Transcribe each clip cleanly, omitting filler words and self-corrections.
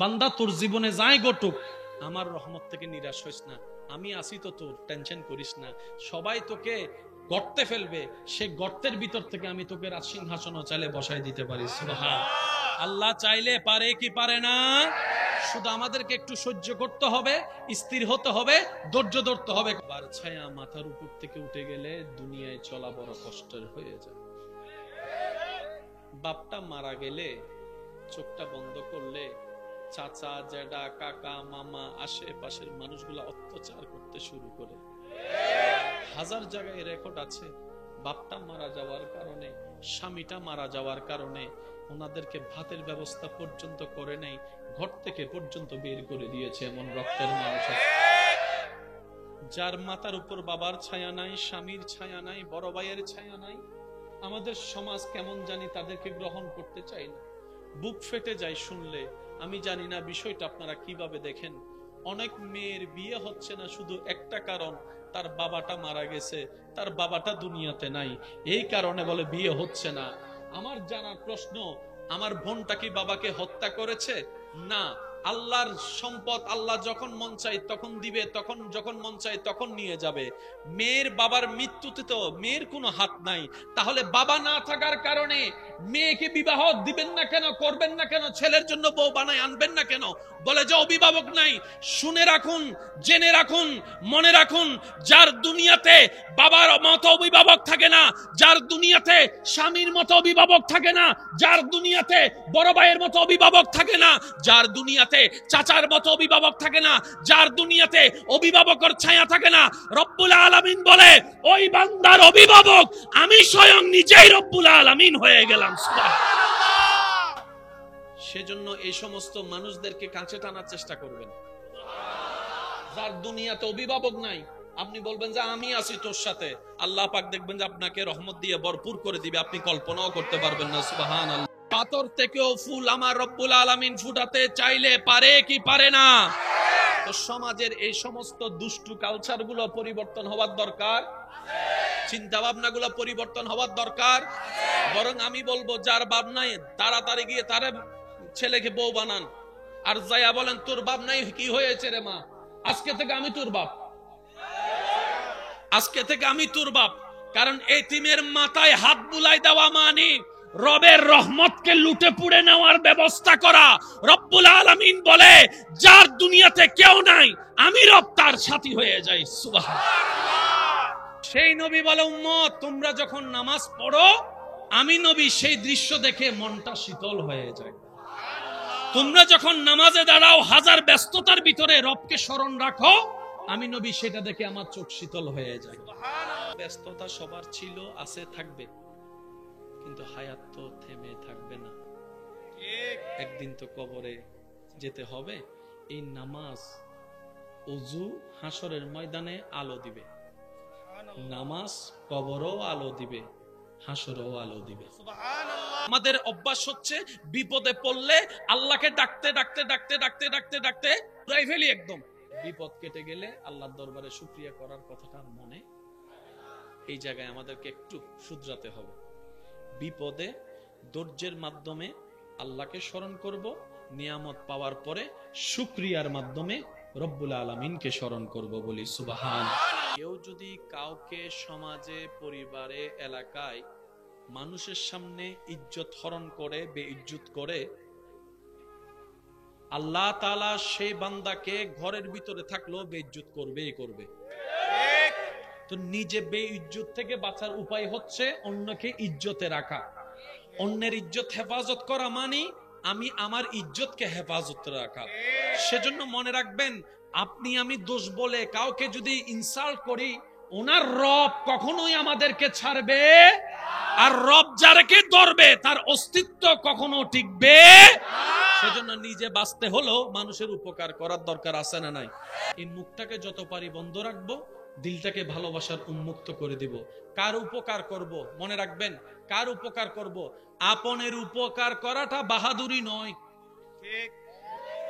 বান্দা তোর জীবনে যাই ঘটুক আমার রহমত থেকে নিরাশ হইস না, আমি আছি তো, তোর টেনশন করিস না। সবাই তোকে গর্তে ফেলবে, সে গর্তের ভিতর থেকে আমি তোকে রাজসিংহাসন চাইলে বসাই দিতে পারি। সুবহান আল্লাহ চাইলে পারে কি পারে না? শুধু আমাদেরকে একটু সহ্য করতে হবে, স্থির হতে হবে, ধৈর্য ধরতে হবে। বার ছায়া মাথার উপর থেকে উঠে গেলে দুনিয়ায় চলা বড় কষ্টের হয়ে যায়। বাপটা মারা গেলে চোখটা বন্ধ করলে চাচা, জ্যাঠা, কাকা, মামা, আশেপাশের মানুষগুলা অত্যাচার করতে শুরু করে। হাজার জায়গায় রেকর্ড আছে, বাপটা মারা যাওয়ার কারণে, স্বামীটা মারা যাওয়ার কারণে ওনাদেরকে ভাতের ব্যবস্থা পর্যন্ত করে নেই, ঘর থেকে পর্যন্ত বের করে দিয়েছে, এমন রক্তের মানুষ আছে। যার মাথার উপর বাবার ছায়া নাই, স্বামীর ছায়া নাই, বড় ভাইয়ের ছায়া নাই, আমাদের সমাজ কেমন জানি তাদেরকে গ্রহণ করতে চাই না। বুক ফেটে যায় শুনলে। আমি জানি না বিষয়টা আপনারা কিভাবে দেখেন। অনেক মেয়ের বিয়ে হচ্ছে না শুধু একটা কারণ, তার বাবাটা মারা গেছে, তার বাবাটা দুনিয়াতে নাই, এই কারণে বলে বিয়ে হচ্ছে না। আমার জানার প্রশ্ন, আমার বোনটা কি বাবাকে হত্যা করেছে? না, আল্লাহর সম্পদ আল্লাহ যখন মন চায় তখন দিবে, তখন যখন মন চায় তখন নিয়ে যাবে। মেয়ের বাবার মৃত্যুতে তো মেয়ের কোনো হাত নাই, তাহলে বাবা না থাকার কারণে মেয়েকে বিবাহ দিবেন না কেন, করবেন না কেন, ছেলের জন্য বউ বানায় আনবেন না কেন? বলে যে অভিভাবক নাই। শুনে রাখুন, জেনে রাখুন, মনে রাখুন, যার দুনিয়াতে বাবার মতো অভিভাবক থাকে না, যার দুনিয়াতে স্বামীর মতো অভিভাবক থাকে না, যার দুনিয়াতে বড় ভাইয়ের মতো অভিভাবক থাকে না, যার দুনিয়াতে চাচার মতো অভিভাবক থাকে না, যার দুনিয়াতে অভিভাবকের ছায়া থাকে না, রব্বুল আলামিন বলে ওই বান্দার অভিভাবক আমি স্বয়ং নিজেই রব্বুল আলামিন হয়ে গেলাম। সেজন্য এই সমস্ত মানুষদেরকে কাছে টানার চেষ্টা করবেন। যার দুনিয়াতে অভিভাবক নাই, আপনি বলবেন যে আমি আছি তোর সাথে, আল্লাহ পাক দেখবেন যে আপনাকে রহমত দিয়ে ভরপুর করে দিবে, আপনি কল্পনাও করতে পারবেন না। সুবহানাল্লাহ। পাথর থেকেও ফুল আমার রব্বুল আলামিন ফুটাতে চাইলে পারে কি পারে না? তো সমাজের এই সমস্ত দুষ্টু কালচার গুলো পরিবর্তন হওয়ার দরকার, চিন্তা ভাবনা গুলো পরিবর্তন হওয়ার দরকার। বরং আমি বলবো যার বাপ নাই তাড়াতাড়ি গিয়ে তার ছেলেকে বউ বানান, আর যাইয়া বলেন তোর বাপ নাই, কি হয়েছে রে মা, আজকে থেকে আমি তোর বাপ, আজকে থেকে আমি তোর বাপ। কারণ এতিমের মাথায় হাত বুলাই দেওয়া মানে রবের রহমতকে লুটে পুড়ে নেওয়ার ব্যবস্থা করা। রব্বুল আলামিন বলে যার দুনিয়াতে কেউ নাই আমি রব তার সাথী হয়ে যাই। সুবহানাল্লাহ। সেই নবী বলে উম্মত তোমরা যখন নামাজ পড়ো, আমি নবী সেই দৃশ্য দেখে মনটা শীতল হয়ে যায়। তোমরা যখন নামাজে দাঁড়াও, হাজার ব্যস্ততার ভিতরে রবকে স্মরণ রাখো, আমি নবী সেটা দেখে আমার চোখ শীতল হয়ে যায়। ব্যস্ততা সবার ছিল, আছে, থাকবে, কিন্তু হায়াত তো থেমে থাকবে না। একদিন তো কবরে যেতে হবে। এই নামাজ, ওযু হাসরের ময়দানে আলো দিবে, নামাজ কবরও আলো দিবে, হাসরেও আলো দিবে। আমাদের অভ্যাস হচ্ছে বিপদে পড়লে আল্লাহকে ডাকতে ডাকতে ডাকতে ডাকতে ডাকতে ডাকতে প্রায় ফেলি, একদম বিপদ কেটে গেলে আল্লাহর দরবারে শুকরিয়া করার কথাটা মনে। এই জায়গায় আমাদেরকে একটু শুধরাতে হবে। বিপদে ধৈর্যের মাধ্যমে আল্লাহকে স্মরণ করব, নিয়ামত পাওয়ার পরে শুকরিয়ার মাধ্যমে রব্বুল আলামিনকে স্মরণ করব। বলি সুবহান। কেউ যদি কাউকে সমাজে, পরিবারে, এলাকায় মানুষের সামনে ইজ্জত হরণ করে, বেইজ্জত করে, আল্লাহ তাআলা সেই বান্দাকে ঘরের ভিতরে থাকলেও বেইজ্জত করবেই করবে। তো নিজে বেইজ্জত থেকে বাঁচার উপায় হচ্ছে অন্যকে ইজ্জতে রাখা। অন্যের ইজ্জত হেফাজত করা মানে আমি আমার ইজ্জতকে হেফাজত রাখা। সেজন্য মনে রাখবেন, আপনি আমি দোষ বলে কাউকে যদি ইনসাল্ট করি, ওনার রব কখনোই আমাদেরকে ছাড়বে, আর রব যারাকে ধরবে তার অস্তিত্ব কখনো টিকবে। সেজন্য নিজে বাঁচতে হলো মানুষের উপকার করার দরকার আছে না নাই? এই মুখটাকে যত পারি বন্ধ রাখবো, দিলটাকে ভালোবাসার উন্মুক্ত করে দিব। কার উপকার করব? মনে রাখবেন, কার উপকার করব? আপনের উপকার করাটা বাহাদুরি নয়। ঠিক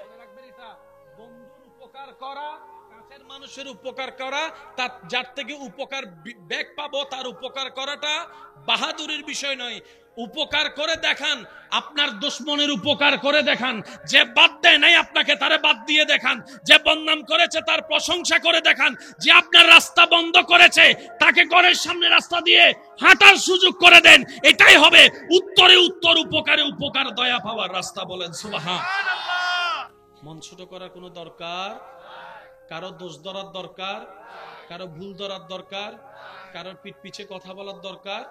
মনে রাখবেন এটা। বন্ধুর উপকার করা, কাছের মানুষের উপকার করা, তার যার থেকে উপকার ব্যাক পাবো তার উপকার করাটা বাহাদুরির বিষয় নয়। উপকার করে দেখান, আপনার দুশমনের উপকার করে দেখান। যে বাদ দেয় নাই আপনাকে, তারে বাদ দিয়ে দেখান। যে বদনাম করেছে তার প্রশংসা করে দেখান। যে আপনার রাস্তা বন্ধ করেছে তাকে ঘরের সামনে রাস্তা দিয়ে হাঁটার সুযোগ করে দেন। এটাই হবে উত্তরে উত্তর, উপকারে উপকার, দয়া পাওয়ার রাস্তা। বলেন সুবহানাল্লাহ। মন ছোট করার কোনো দরকার, কারো দোষ ধরার দরকার, কারো ভুল ধরার দরকার, কারোর পিঠ পিছে কথা বলার দরকার।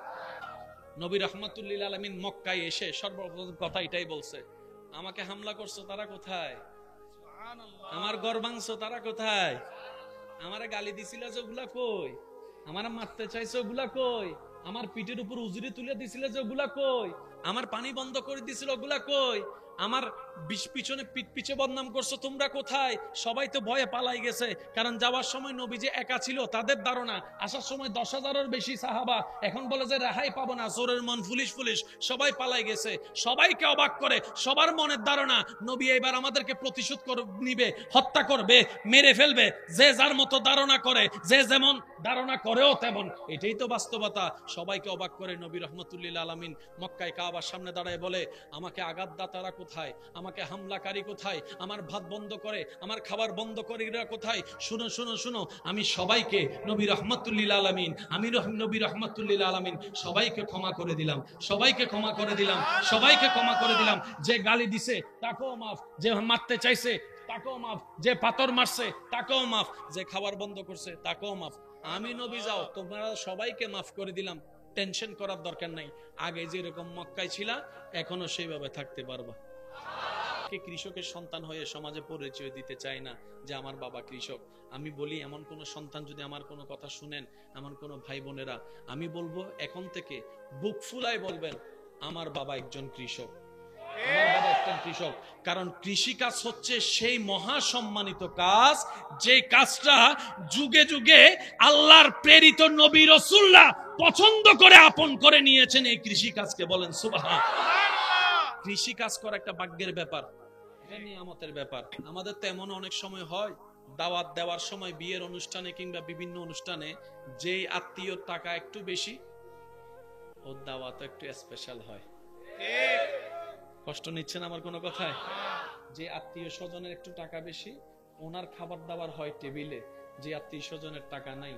নবী রাহমাতুল্লিল আলামিন মক্কায় এসে সর্বপ্রথম কথা এটাই বলছে, আমাকে হামলা করছো তারা কোথায়? আমার ঘর ভাঙছো তারা কোথায়? আমারে গালি দিছিল যে ওগুলা কই? আমারে মারতে চাইছো ওগুলা কই? আমার পিঠের উপর উজুরি তুলে দিছিল যে ওগুলা কই? আমার পানি বন্ধ করে দিছিল ওগুলা কই? আমার পিছনে পিঠ পিছে বদনাম করছো তোমরা কোথায়? সবাই তো ভয়ে পালাই গেছে, কারণ যাওয়ার সময় নবী যে একা ছিল তাদের ধারণা, আসার সময় 10,000-এর বেশি সাহাবা। এখন বলে যে রেহাই পাবো না, জোরের মন পুলিশ পুলিশ, সবাই পালাই গেছে। সবাইকে অবাক করে, সবার মনের ধারণা নবী এবার আমাদেরকে প্রতিশোধ নিবে, হত্যা করবে, মেরে ফেলবে। যে যার মতো ধারণা করে, যে যেমন ধারণা করেও তেমন, এটাই তো বাস্তবতা। সবাইকে অবাক করে নবী রাহমাতুল্লিল আলামিন মক্কায় কাবার সামনে দাঁড়ায় বলে, আমাকে আঘাতদাতারা কোথায়? আমাকে হামলাকারী কোথায়? আমার ভাত বন্ধ করে, আমার খাবার বন্ধ করে এরা কোথায়? শুনো শুনো শুনো, আমি সবাইকে নবী রাহমাতুল্লিল আলামিন, আমি নবী রাহমাতুল্লিল আলামিন সবাইকে ক্ষমা করে দিলাম, সবাইকে ক্ষমা করে দিলাম, সবাইকে ক্ষমা করে দিলাম। যে গালি দিছে তাকেও মাফ, যে মারতে চাইছে তাকেও মাফ, যে পাথর মারছে তাকেও মাফ, যে খাবার বন্ধ করছে তাকেও মাফ। আমি নবী যাও, তোমরা সবাইকে মাফ করে দিলাম, টেনশন করার দরকার নাই। আগে যেরকম মক্কায় ছিলা এখনো সেইভাবে থাকতে পারবা। কৃষকের সন্তান হয়ে সমাজে পরিচয় দিতে চাই না যে আমার বাবা কৃষক। আমি বলি, এমন কোন সন্তান যদি আমার কোনো কথা শুনেন, এমন কোন ভাই বোনেরা, আমি বলবো এখন থেকে বুক ফুলায় বলবেন আমার বাবা একজন কৃষক, আমার বাবা একজন কৃষক। কারণ কৃষি কাজ হচ্ছে সেই মহা সম্মানিত কাজ, যে কাজটা যুগে যুগে আল্লাহর প্রেরিত নবী রাসূলুল্লাহ পছন্দ করে আপন করে নিয়েছেন এই কৃষি কাজকে। বলেন সুবহানাল্লাহ। কৃষি কাজ করা একটা ভাগ্যের ব্যাপার, এটা নিয়ামতের ব্যাপার। আমাদের তো এমন অনেক সময় হয়, দাওয়াত দেওয়ার সময় বিয়ের অনুষ্ঠানে কিংবা বিভিন্ন অনুষ্ঠানে যেই আত্মীয়র টাকা একটু বেশি, ওর দাওয়াত একটু স্পেশাল হয়। কষ্ট নিচ্ছেন আমার কোনো কথায়? যে আত্মীয় স্বজনের একটু টাকা বেশি, ওনার খাবার দাবার হয় টেবিলে। যে আত্মীয় স্বজনের টাকা নাই,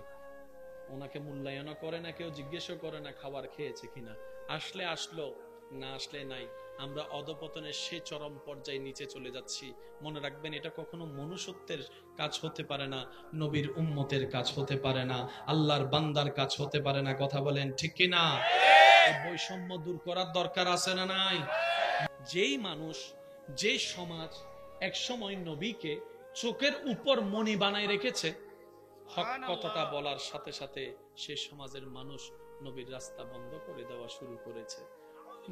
ওনাকে মূল্যায়নও করে না, কেউ জিজ্ঞেসও করে না খাবার খেয়েছে কিনা। আসলে আসলো, না আসলে নাই। আমরা অধপতনের সে চরম পর্যায়ে নিচে চলে যাচ্ছি। মনে রাখবেন, এটা কখনো মনুষ্যত্বের কাজ হতে পারে না, নবীর উম্মতের কাজ হতে পারে না, আল্লাহর বান্দার কাজ হতে পারে না। কথা বলেন ঠিক কিনা? এই বৈষম্য দূর করার দরকার আছে না নাই? যেই মানুষ, যে সমাজ এক সময় নবীকে চোখের উপর মণি বানায় রেখেছে, হক কথাটা বলার সাথে সাথে সে সমাজের মানুষ নবীর রাস্তা বন্ধ করে দেওয়া শুরু করেছে,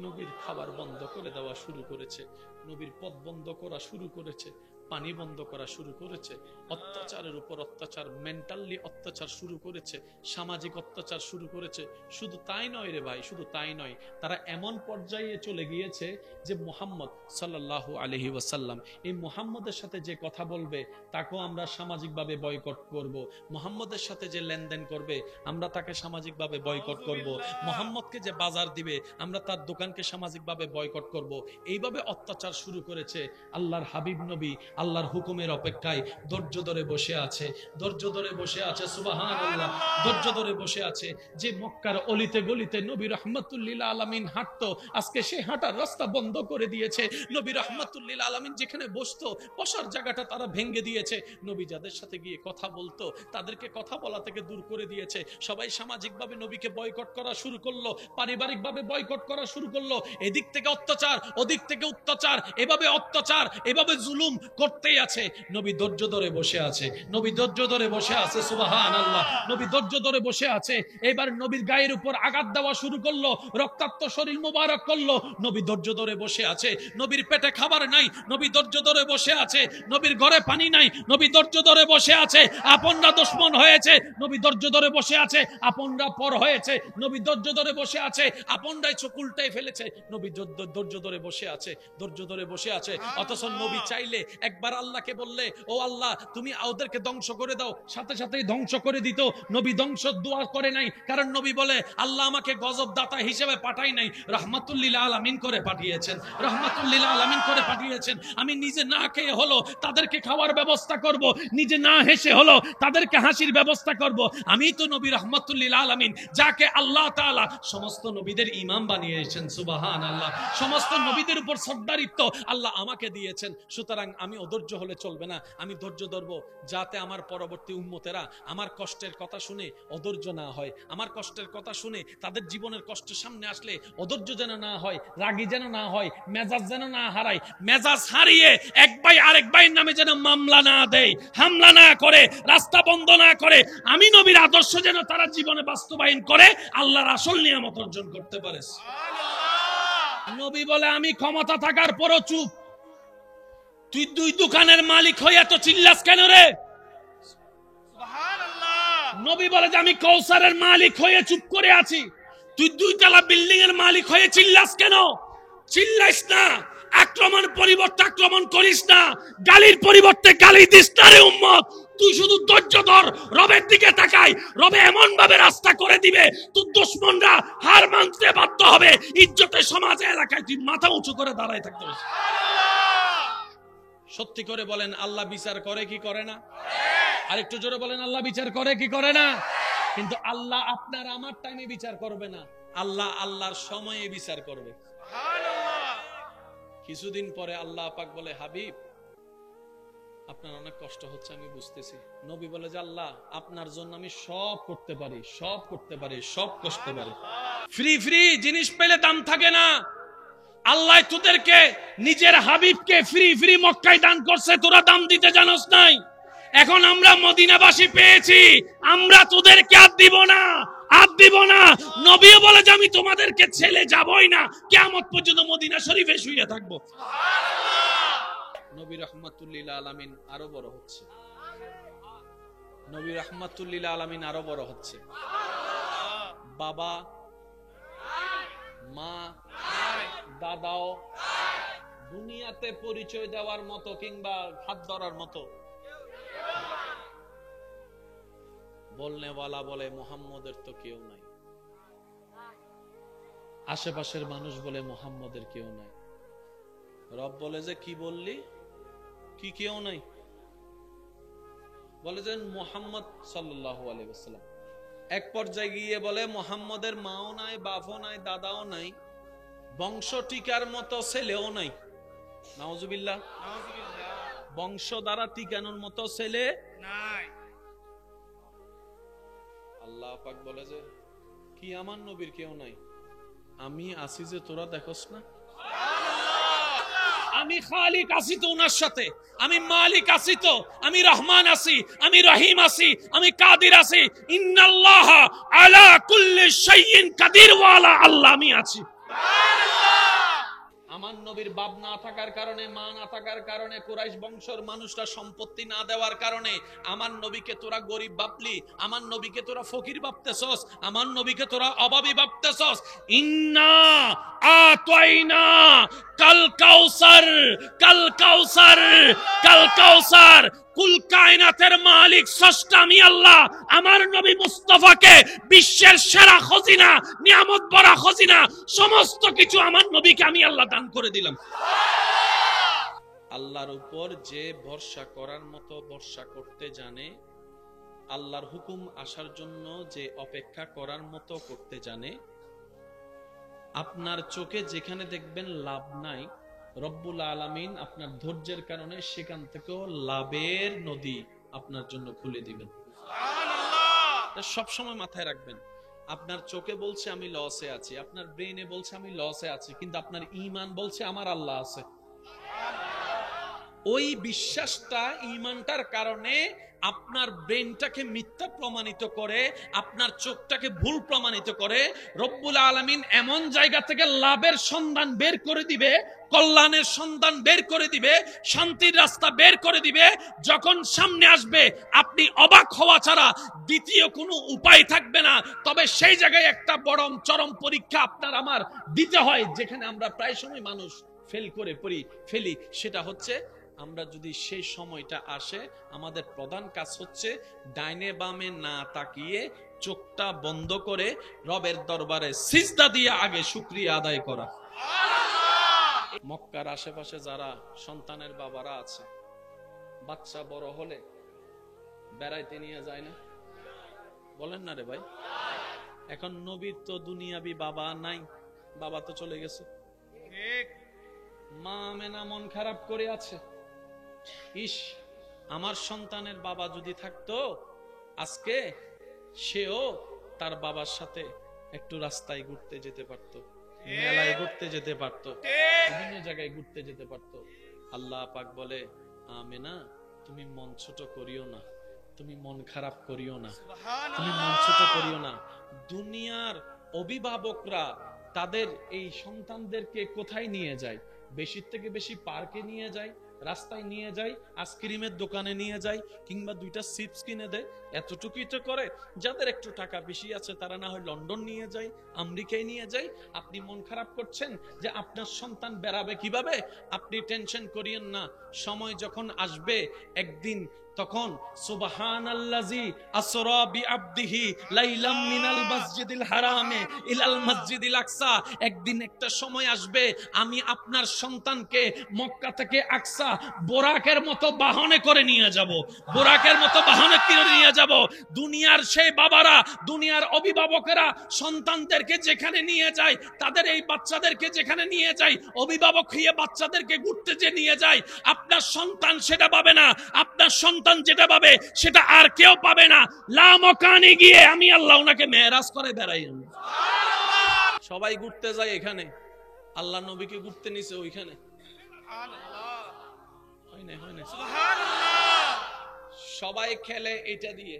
নবীর খাবার বন্ধ করে দেওয়া শুরু করেছে, নবীর পথ বন্ধ করা শুরু করেছে, পানি বন্ধ করা শুরু করেছে, অত্যাচারের উপর অত্যাচার, মেন্টালি অত্যাচার শুরু করেছে, সামাজিক অত্যাচার শুরু করেছে। শুধু তাই নয় রে ভাই, শুধু তাই নয়, তারা এমন পর্যায়ে চলে গিয়েছে যে মুহাম্মদ সাল্লাল্লাহু আলাইহি ওয়াসাল্লাম, এই মুহাম্মদের সাথে যে কথা বলবে তাকেও আমরা সামাজিকভাবে বয়কট করব। মুহাম্মদের সাথে যে লেনদেন করবে আমরা তাকে সামাজিকভাবে বয়কট করব। মুহাম্মদকে যে বাজার দিবে আমরা তার দোকানকে সামাজিকভাবে বয়কট করব। এইভাবে অত্যাচার শুরু করেছে। আল্লাহর হাবিব নবী আল্লাহর হুকুমের অপেক্ষায় ধৈর্য ধরে বসে আছে, ধৈর্য ধরে বসে আছে। সুবহানাল্লাহ, ধৈর্য ধরে বসে আছে। যে মক্কার অলিতে গলিতে নবী রাহমাতুল্লিল আলামিন হাঁটতো, আজকে সে হাঁটার রাস্তা বন্ধ করে দিয়েছে। নবী রাহমাতুল্লিল আলামিন যেখানে বসতো, বসার জায়গাটা তারা ভেঙে দিয়েছে। নবী যাদের সাথে গিয়ে কথা বলতো তাদেরকে কথা বলা থেকে দূর করে দিয়েছে। সবাই সামাজিকভাবে নবীকে বয়কট করা শুরু করলো, পারিবারিকভাবে বয়কট করা শুরু করলো। এদিক থেকে অত্যাচার, ওদিক থেকে অত্যাচার, এভাবে অত্যাচার, এভাবে জুলুম করতেই আছে। নবী ধৈর্য ধরে বসে আছে, নবী ধৈর্য ধরে বসে আছে। সুবহানাল্লাহ, নবী ধৈর্য ধরে বসে আছে। এবার নবীর গায়ের উপর আঘাত দেওয়া শুরু করলো, রক্তাক্ত শরীর মোবারক করলো, নবী ধৈর্য ধরে বসে আছে। নবীর পেটে খাবার নাই, নবী ধৈর্য ধরে বসে আছে। নবীর ঘরে পানি নাই, নবী ধৈর্য ধরে বসে আছে। আপনরা দুশমন হয়েছে, নবী ধৈর্য ধরে বসে আছে। আপনরা পর হয়েছে, নবী ধৈর্য ধরে বসে আছে। আপনরাই চোখ উল্টাই ফেলেছে, নবী ধৈর্য ধরে বসে আছে, ধৈর্য ধরে বসে আছে। অথচ নবী চাইলে এক একবার আল্লাহকে বললে, ও আল্লাহ তুমি ওদেরকে ধ্বংস করে দাও, সাথে সাথেই ধ্বংস করে দিত। নবী ধ্বংস দোয়া করে নাই, কারণ নবী বলে আল্লাহ আমাকে গজব দাতা হিসেবে পাঠাই নাই, রাহমাতুল লিল আলামিন করে পাঠিয়েছেন, রাহমাতুল লিল আলামিন করে পাঠিয়েছেন। আমি নিজে না খেয়ে হলো তাদেরকে খাওয়ার ব্যবস্থা করব, নিজে না হেসে হলো তাদেরকে হাসির ব্যবস্থা করব। আমি তো নবী রাহমাতুল লিল আলামিন, যাকে আল্লাহ তাআলা সমস্ত নবীদের ইমাম বানিয়েছেন। সুবহানাল্লাহ। সমস্ত নবীদের উপর সর্দারিত্ব আল্লাহ আমাকে দিয়েছেন। সুতরাং আমি অধৈর্য হলে চলবে না, আমি ধৈর্য ধরবো, যাতে আমার পরবর্তী উম্মতেরা আমার কষ্টের কথা শুনে অধৈর্য না হয়, আমার কষ্টের কথা শুনে তাদের জীবনের কষ্টের সামনে আসলে অধৈর্য যেন না হয়, রাগী যেন না হয়, মেজাজ যেন না হারায়, মেজাজ হারিয়ে এক ভাই আরেক ভাইয়ের নামে যেন মামলা না দেয়, হামলা না করে, রাস্তা বন্ধ না করে, আমি নবীর আদর্শ যেন তারা জীবনে বাস্তবায়ন করে আল্লাহর আসল নিয়ামত অর্জন করতে পারে। নবী বলে আমি ক্ষমতা থাকার পরও চুপ। তুই দুই দোকানের মালিক হয়ে এত চিল্লাস কেন রে? নবী বলে যে আমি কৌসারের মালিক হয়ে চুপ করে আছি, তুই দুইতলা বিল্ডিং এর মালিক হয়ে চিল্লাস কেন? চিল্লাইস না, আক্রমণ পরিবর্তে আক্রমণ করিস না, গালির পরিবর্তে গালি দিস না রে উম্মত। তুই শুধু ধৈর্য ধর, রবের দিকে তাকাই, রবে এমন ভাবে রাস্তা করে দিবে তোর দুশমনরা হার মানতে বাধ্য হবে। ইজ্জতের সমাজে এলাকায় তুই মাথা উঁচু করে দাঁড়ায় থাকতে হবে। সত্যি করে বলেন আল্লাহ বিচার করে কি করে না? আরেকটু জোরে বলেন আল্লাহ বিচার করে কি করে না? কিন্তু আল্লাহ আপনার আমার টাইমে বিচার করবে না, আল্লাহ আল্লাহর সময়ে বিচার করবে। কিছুদিন পরে আল্লাহ পাক বলে হাবিব আপনার অনেক কষ্ট হচ্ছে আমি বুঝতেছি। নবী বলে যে আল্লাহ আপনার জন্য আমি সব করতে পারি, সব করতে পারি, সব করতে পারি। ফ্রি ফ্রি জিনিস পেলে দাম থাকে না। আল্লাহ তোদেরকে নিজের হাবিবকে ফ্রি ফ্রি মক্কায় দান করছে, তোরা দাম দিতে জানোস নাই। এখন আমরা মদিনাবাসী পেয়েছি, আমরা তোদেরকে আর দিব না, আর দিব না। নবীও বলে যে আমি তোমাদেরকে ছেড়ে যাবই না, কিয়ামত পর্যন্ত মদিনা শরীফে শুয়ে থাকবো। নবী রাহমাতুল লিল আলামিন আরো বড় হচ্ছে, নবী রাহমাতুল লিল আলামিন আরো বড় হচ্ছে। বাবা মা দাদাও দুনিয়াতে পরিচয় দেওয়ার মতো কিংবা হাত ধরার মতো বলনেওয়ালা বলে মুহাম্মদের তো কেউ নাই, আশেপাশের মানুষ বলে মুহাম্মদের কেউ নাই। রব বলে যে কি বললি, কি কেউ নাই? বলে যে মুহাম্মদ সাল্লাল্লাহু আলাইহি ওয়াসাল্লাম। এক পর্যায়ে গিয়ে বলে মুহাম্মদের মাও নাই, বাপও নাই, দাদাও নাই, বংশ টিকার মতো ছেলেও নাই। নাউজুবিল্লাহ। বংশ দ্বারা টিকানোর মতো ছেলে নাই। আল্লাহ পাক বলে যে কি আমার নবীর কেউ নাই? আমি আছি যে তোরা দেখোস না? আমি খালিক আছি তো ওনার সাথে, আমি মালিক আছি তো, আমি রহমান আছি, আমি রহিম আছি, আমি কাদির আছি। ইন্নাল্লাহ আলা কুল্লি শাইইন কাদির ওয়ালা আল্লাহ আমি আছি। আমার নবীর বাপ না থাকার কারণে, মা না থাকার কারণে, কুরাইশ বংশের মানুষরা সম্পত্তি না দেওয়ার কারণে আমার নবীকে তোরা গরিব ভাবলি, আমার নবীকে তোরা ফকির ভাবতেছস, আমার নবীকে তোরা অভাবী ভাবতেছস। ইন্না আতাইনা কাল কাউসার, কাল কাউসার, কাল কাউসার। কুল কায়নাতের মালিক স্রষ্টা আমি আল্লাহ আমার নবী মুস্তাফাকে বিশ্বের সেরা খজিনা, নিয়ামত ভরা খজিনা, সমস্ত কিছু আমার নবীকে আমি আল্লাহ দান করে দিলাম। আল্লাহর উপর যে ভরসা করার মতো ভরসা করতে জানে, আল্লাহর হুকুম আসার জন্য যে অপেক্ষা করার মতো করতে জানে, আপনার চোখে যেখানে দেখবেন লাভ নাই, রব্বুল আলামিন আপনার ধৈর্যের কারণে সেখান থেকেও লাভের নদী আপনার জন্য খুলে দিবেন। সব সময় মাথায় রাখবেন, আপনার চোখে বলছে আমি লসে আছি, আপনার ব্রেনে বলছে আমি লসে আছি, কিন্তু আপনার ঈমান বলছে আমার আল্লাহ আছে। ওই বিশ্বাসটা, ঈমানটার কারণে আপনার ব্রেনটাকে মিথ্যা প্রমাণিত করে, আপনার চোখটাকে ভুল প্রমাণিত করে। রব্বুল আলামিন এমন জায়গা থেকে লাভের সন্ধান বের করে দিবে, কল্যাণের সন্ধান বের করে দিবে, শান্তির রাস্তা বের করে দিবে। যখন সামনে আসবে আপনি অবাক হওয়া ছাড়া দ্বিতীয় কোনো উপায় থাকবে না। তবে সেই জায়গায় একটা বড় চরম পরীক্ষা আপনার আমার দিতে হয়, যেখানে আমরা প্রায় সময় মানুষ ফেল করে ফেলি, সেটা হচ্ছে আমরা যদি সেই সময়টা আসে, আমাদের প্রধান কাজ হচ্ছে ডাইনে বামে না তাকিয়ে চোখটা বন্ধ করে রবের দরবারে সিজদা দিয়ে আগে শুকরিয়া আদায় করা। মক্কার আশেপাশে যারা সন্তানের বাবারা আছে, বাচ্চা বড় হলে বেড়াইতে নিয়ে যায় না? বলেন না রে ভাই? এখন নবীর তো দুনিয়াবি বাবা নাই, বাবা তো চলে গেছে। মা আমেনা মন খারাপ করে আছে, ইস আমার সন্তানের বাবা যদি থাকতো, আজকে সেও তার বাবার সাথে একটু রাস্তায় ঘুরতে যেতে পারতো, মেলায় ঘুরতে যেতে পারতো, বিভিন্ন জায়গায় ঘুরতে যেতে পারতো। আল্লাহ পাক বলে, আমেনা তুমি মন ছোট করিও না, তুমি মন খারাপ করিও না, তুমি মন ছোট করিও না। দুনিয়ার অভিভাবকরা তাদের এই সন্তানদেরকে কোথায় নিয়ে যায়? বেশির থেকে বেশি পার্কে নিয়ে যায়, রাস্তায় নিয়ে যায়, আইসক্রিমের দোকানে নিয়ে যায়, কিংবা দুইটা চিপস কিনে দেয়, এতটুকুই তো করে। যাদের একটু টাকা বেশি আছে তারা না হয় লন্ডন নিয়ে যায়, আমেরিকায় নিয়ে যায়। আপনি মন খারাপ করছেন যে আপনার সন্তান বেড়াবে কিভাবে? আপনি টেনশন করিয়েন না, সময় যখন আসবে একদিন, তখন সুবহানাল্লাযী আসরা বিআবদিহি লাইলাম মিনাল মাসজিদিল হারামে ইলাল মাসজিদিল আকসা। একদিন একটা সময় আসবে, আমি আপনার সন্তানকে মক্কা থেকে আকসা বোরাকের মতো বাহনে করে নিয়ে যাব, বোরাকের মতো বাহনে করে নিয়ে যাব। দুনিয়ার সেই বাবারা, দুনিয়ার অভিভাবকেরা সন্তানদেরকে যেখানে নিয়ে যায়, তাদের এই বাচ্চাদেরকে যেখানে নিয়ে যায়, অভিভাবক হয়ে বাচ্চাদেরকে ঘুরতে যে নিয়ে যায়, আপনার সন্তান সেটা পাবে না। আপনার সন্তান যেটা পাবে সেটা আর কেউ পাবে না। লামকানে গিয়ে আমি আল্লাহ ওনাকে মেরাজ করে বেড়াই। সবাই ঘুরতে যায় এখানে, আল্লাহ নবীকে ঘুরতে নিছে ওইখানে। সবাই খেলে এটা দিয়ে,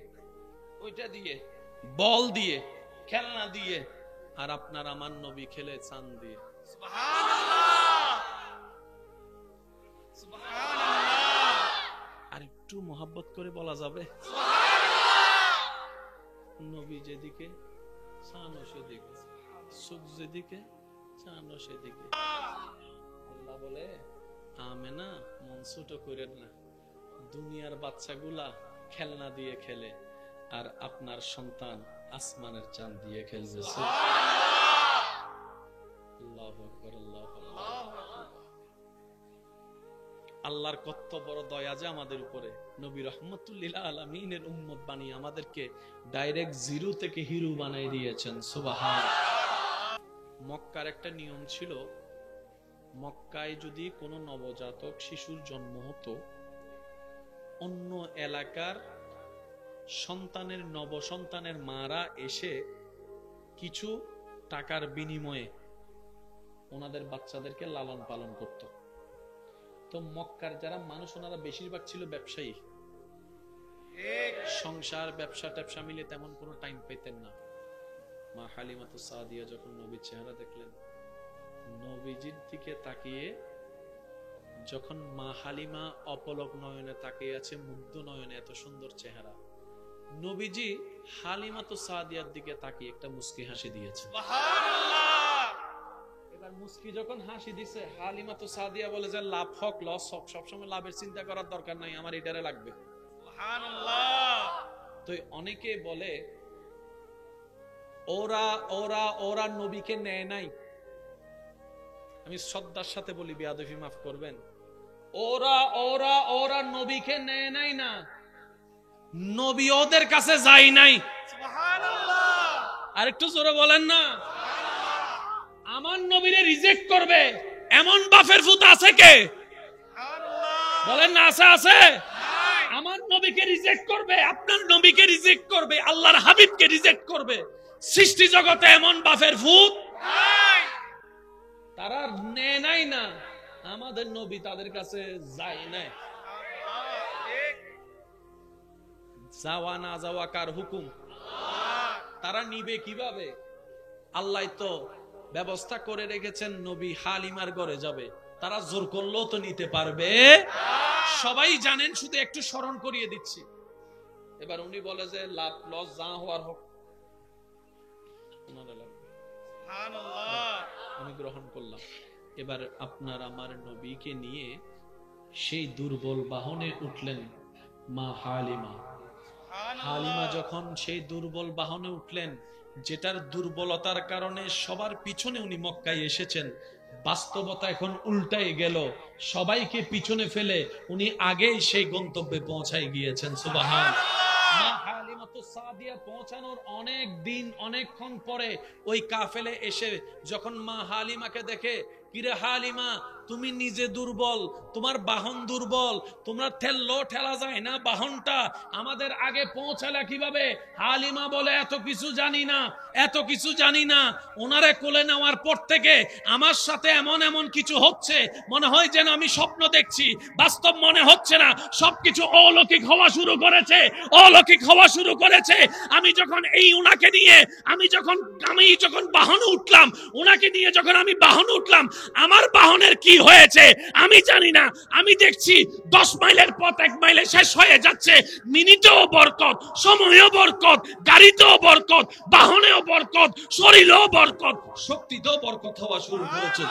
ওইটা দিয়ে, বল দিয়ে, খেলনা দিয়ে, আর আপনার আমার নবী খেলে চাঁদ দিয়ে। আর একটু মোহাব্বত করে বলা যাবে, নবী যেদিকে চাঁদও সেদিকে, সুখ যেদিকে চাঁদও সেদিকে। আল্লাহ বলে, আমেনা মন ছোট করেন না, দুনিয়ার বাচ্চাগুলা খেলনা দিয়ে খেলে, আর আপনার সন্তান আসমানের চাঁদ দিয়ে খেলতেছে। আল্লাহু আকবার, আল্লাহু আকবার। আল্লাহর কত বড় দয়া যে আমাদের উপরে। নবী রাহমাতুল লিল আলামিনের উম্মত বানিয়ে আমাদেরকে ডাইরেক্ট জিরো থেকে হিরো বানাই দিয়েছেন। সুবহানাল্লাহ। মক্কার একটা নিয়ম ছিল, মক্কায় যদি কোনো নবজাতক শিশুর জন্ম হতো, অন্য এলাকার সন্তানের নবসন্তানের মারা এসে কিছু টাকার বিনিময়ে ওনাদের বাচ্চাদেরকে লালন পালন করত। তো মক্কার যারা মানুষ, ওনারা বেশিরভাগ ছিল ব্যবসায়ী, সংসার ব্যবসা ট্যাবসা মিলে তেমন কোনো টাইম পেতেন না। মা হালিমাতু সাদিয়া যখন নবীর চেহারা দেখলেন, নবীজির দিকে তাকিয়ে যখন মা হালিমা অপলক নয়নে তাকিয়ে আছে, মুগ্ধ নয়নে, এত সুন্দর চেহারা, নবীজি হালিমাতু সাদিয়ার দিকে তাকিয়ে একটা মুস্কি হাসি দিয়েছে। এবার মুস্কি যখন হাসি দিছে, হালিমাতু সাদিয়া বলে যে লাভ হোক লস হোক, সবসময় লাভের চিন্তা করার দরকার নাই, আমার এটারে লাগবে। সুবহানাল্লাহ। তো অনেকে বলে ওরা ওরা ওরা নবীকে নেয় নাই। আমি শ্রদ্ধার সাথে বলি, বেয়াদবি মাফ করবেন, ওরা ওরা ওরা নবীকে নেয় নাই না, নবী ওদের কাছে যায় নাই। সুবহানাল্লাহ। আর একটু জোরে বলেন না। আমার নবীরে রিজেক্ট করবে এমন বাপের ফুত আছে কে? বলেন না, আছে? আছে। আমার নবীকে রিজেক্ট করবে, আপনার নবীকে রিজেক্ট করবে, আল্লাহর হাবিবকে রিজেক্ট করবে সৃষ্টি জগতে এমন বাপের ভূত নাই। তারা নেয় নাই না, আমাদের নবী তাদের কাছে যায় নাই। যাওয়া না যাওয়া কার হুকুম? তারা নিবে কিভাবে? আল্লাহ তো ব্যবস্থা করে রেখেছেন, নবী হালিমার ঘরে যাবে, তারা জোর করলেও তো নিতে পারবে। সবাই জানেন, শুধু একটু স্মরণ করিয়ে দিচ্ছি। এবার উনি বলে যে লাভ লস যা হওয়ার হোক, আমি গ্রহণ করলাম। এবার আপনার আমার নবীকে নিয়ে সেই দুর্বল বাহনে উঠলেন মা হালিমা। হালিমা যখন সেই দুর্বল বাহনে উঠলেন, যেটার দুর্বলতার কারণে সবার পিছনে উনি মক্কায় এসেছেন, বাস্তবতা এখন উল্টায় গেল। সবাইকে পিছনে ফেলে উনি আগেই সেই গন্তব্যে পৌঁছায় গিয়েছেন। সুবহানাল্লাহ। মা হালিমাতুস সাদিয়া পৌঁছানোর অনেক দিন অনেকক্ষণ পরে ওই কাফেলে এসে যখন মা হালিমাকে দেখে, কিরে হালিমা, তুমি নিজে দুর্বল, তোমার বাহন দুর্বল, তোমরা ঠেললো ঠেলা যায় না বাহনটা, আমাদের আগে পৌঁছালা কিভাবে? হালিমা বলে, এত কিছু জানি না, এত কিছু জানি না। ওনারে কোলে নেওয়ার পর থেকে আমার সাথে এমন এমন কিছু হচ্ছে, মনে হয় যেন আমি স্বপ্ন দেখছি, বাস্তব মনে হচ্ছে না। সবকিছু অলৌকিক হওয়া শুরু করেছে, অলৌকিক হওয়া শুরু করেছে। আমি যখন উনাকে নিয়ে আমি যখন বাহনে উঠলাম, উনাকে নিয়ে যখন আমি বাহনে উঠলাম, আমার বাহনের কি হয়েছে আমি জানি না। আমি দেখছি 10 মাইলের পথ 1 মাইলে শেষ হয়ে যাচ্ছে। মিনিটেও বরকত, সময়ও বরকত, গাড়িতেও বরকত, বাহনেও বরকত, শরীরেও বরকত, শক্তিতেও বরকত হওয়া শুরু করেছে।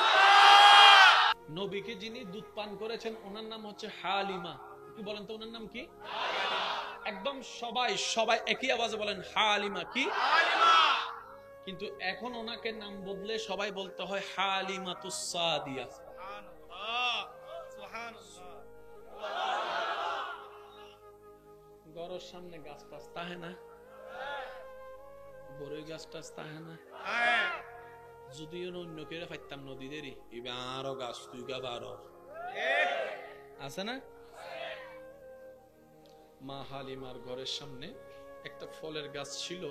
নবীকে যিনি দুধ পান করেছেন ওনার নাম হচ্ছে হালিমা। কি বলেন তো ওনার নাম কি? একদম সবাই একই আওয়াজে বলেন হালিমা। কি? হালিমা। কিন্তু এখন ওনাকে নাম বদলে সবাই বলতে হয় হালিমাতুস সাদিয়া। সুবহানাল্লাহ, সুবহানাল্লাহ। গরর সামনে গাছ টাছ তাহে না, বড়ই গাছ টাছ তাহে না। যদিও অন্য কেউ পাইতাম নদীদেরই এবারও গাছ তুই গা বারো আছে না। মা হালিমার ঘরের সামনে একটা ফলের গাছ ছিল,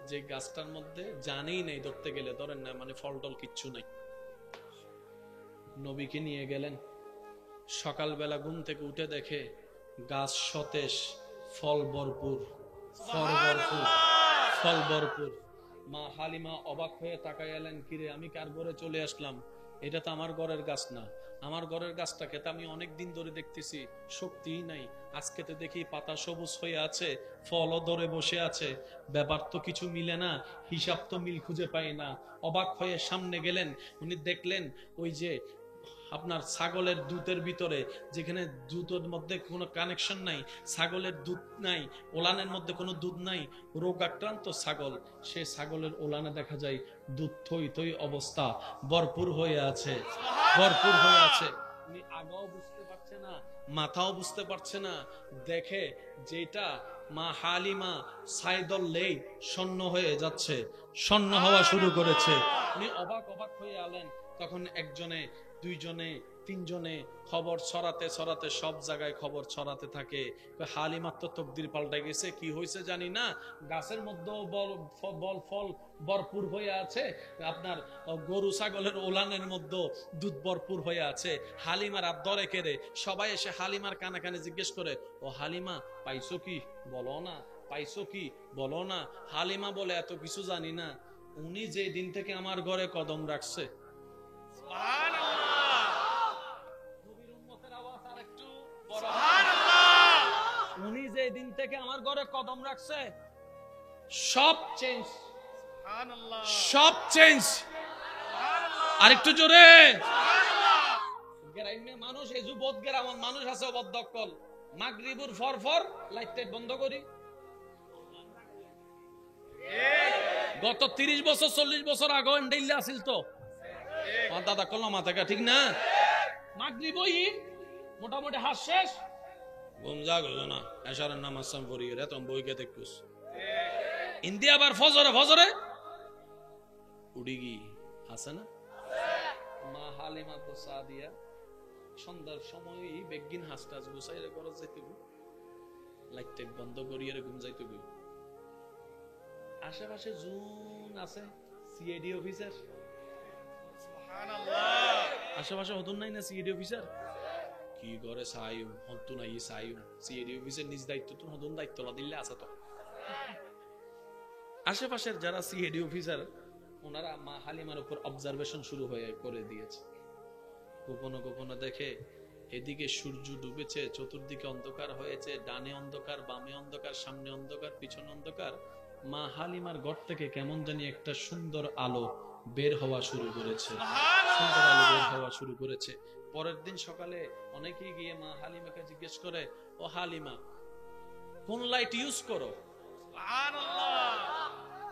যে গাছটার মধ্যে জানেই নেই, ধরতে গেলে ধরেন না, মানে ফল টল কিচ্ছু নাই। নবীকে নিয়ে গেলেন, সকালবেলা ঘুম থেকে উঠে দেখে গাছ সতেজ, ফল ভরপুর, ফল ভরপুর। মা হালিমা অবাক হয়ে তাকায় এলেন, কিরে আমি কার ঘরে চলে আসলাম? এটা তো আমার ঘরের গাছ না। আমার ঘরের গাছটাকে তো আমি অনেক দিন ধরে দেখতেছি, শক্তিই নাই। আজকে তো দেখি পাতা সবুজ হয়ে আছে, ফলও ধরে বসে আছে, ব্যাপার তো কিছু মিলে না, হিসাব তো মিল খুঁজে পাই না। অবাক হয়ে সামনে গেলেন, উনি দেখলেন ওই যে আপনার ছাগলের দুধের ভিতরে, যেখানে দুধের মধ্যে কোনো কানেকশন নাই, ছাগলের দুধ নাই, ওলানের মধ্যে কোনো দুধ নাই, রোগ আক্রান্ত ছাগল, সে ছাগলের ওলানে দেখা যায় দুধ থই থই অবস্থা, ভরপুর হয়ে আছে, ভরপুর হয়ে আছে। উনি আগাও বুঝতে পারছে না, মাথাও বুঝতে পারছে না। দেখে যেটা মা হালিমা সাইদল্লেই স্বর্ণ হয়ে যাচ্ছে, স্বর্ণ হওয়া শুরু করেছে। উনি অবাক হয়ে আলেন। তখন একজনে, দুইজনে, তিনজনে খবর ছড়াতে ছড়াতে সব জায়গায় খবর ছড়াতে থাকে, হালিমার তো তকদির পাল্টে গেছে, কি হয়েছে জানি না, গাছের মধ্যেও ফল ভরপুর হয়ে আছে, আপনার গরু ছাগলের ওলানের মধ্যে দুধ ভরপুর হয়ে আছে। হালিমার আর দরে কেড়ে সবাই এসে হালিমার কানে কানে জিজ্ঞেস করে, ও হালিমা পাইছো কি বলো না, পাইছো কি বলো না। হালিমা বলে, এত কিছু জানি না। উনি যে দিন থেকে আমার ঘরে কদম রাখছে, উনি যে দিন থেকে আমার ঘরে কদম রাখছে, সব চেঞ্জ, সব চেঞ্জ। আরেকটু জোরে। গ্রামে মানুষ, এই যুবক গ্রামের মানুষ আছে অবদ্ধকল, মাগরিবুর ফর লাইট বন্ধ করি। গত 30 বছর 40 বছর আগে এন্ডেইলে আসিল তো দাদা কল্লা মাথাকা, ঠিক না? মাগরিবই মোটামুটি হাস শেষ, ঘুম জাগল না, এশারের নামাজ সাম পড়ি রে তুমি বইকে দেখুস ইন্দি, আবার ফজরে উড়ি গি আছে না। মা হালিমা তো সাদিয়া সন্ধ্যার সময় বেগিন হাসটাস গুছাইলে ঘর যাইতে, লাইট বন্ধ করি ঘুম যাইতে। আশেপাশে জুন আছে সিআইডি অফিসার, আশেপাশে হতুন নাই না সিআইডি অফিসার, কি করে সাইম হতু নাই সাইম সিআইডি অফিসার নিজ দায়িত্ব তো নতুন দায়িত্ব দিলে আছে তো। আশেপাশের যারা সিআইডি অফিসার ওনারা মা হালিমার উপর অবজারভেশন শুরু হয়ে করে দিয়েছে। গোপনে দেখে এদিকে সূর্য ডুবেছে, চতুর্দিকে অন্ধকার হয়েছে, ডানে অন্ধকার, বামে অন্ধকার, সামনে অন্ধকার, পিছনে অন্ধকার। মা হালিমার ঘর থেকে কেমন জানি একটা সুন্দর আলো বের হওয়া শুরু করেছে, সুন্দর আলো বের হওয়া শুরু করেছে। পরের দিন সকালে অনেকেই গিয়ে মা হালিমাকে জিজ্ঞেস করে, ও হালিমা, কোন লাইট ইউজ করো,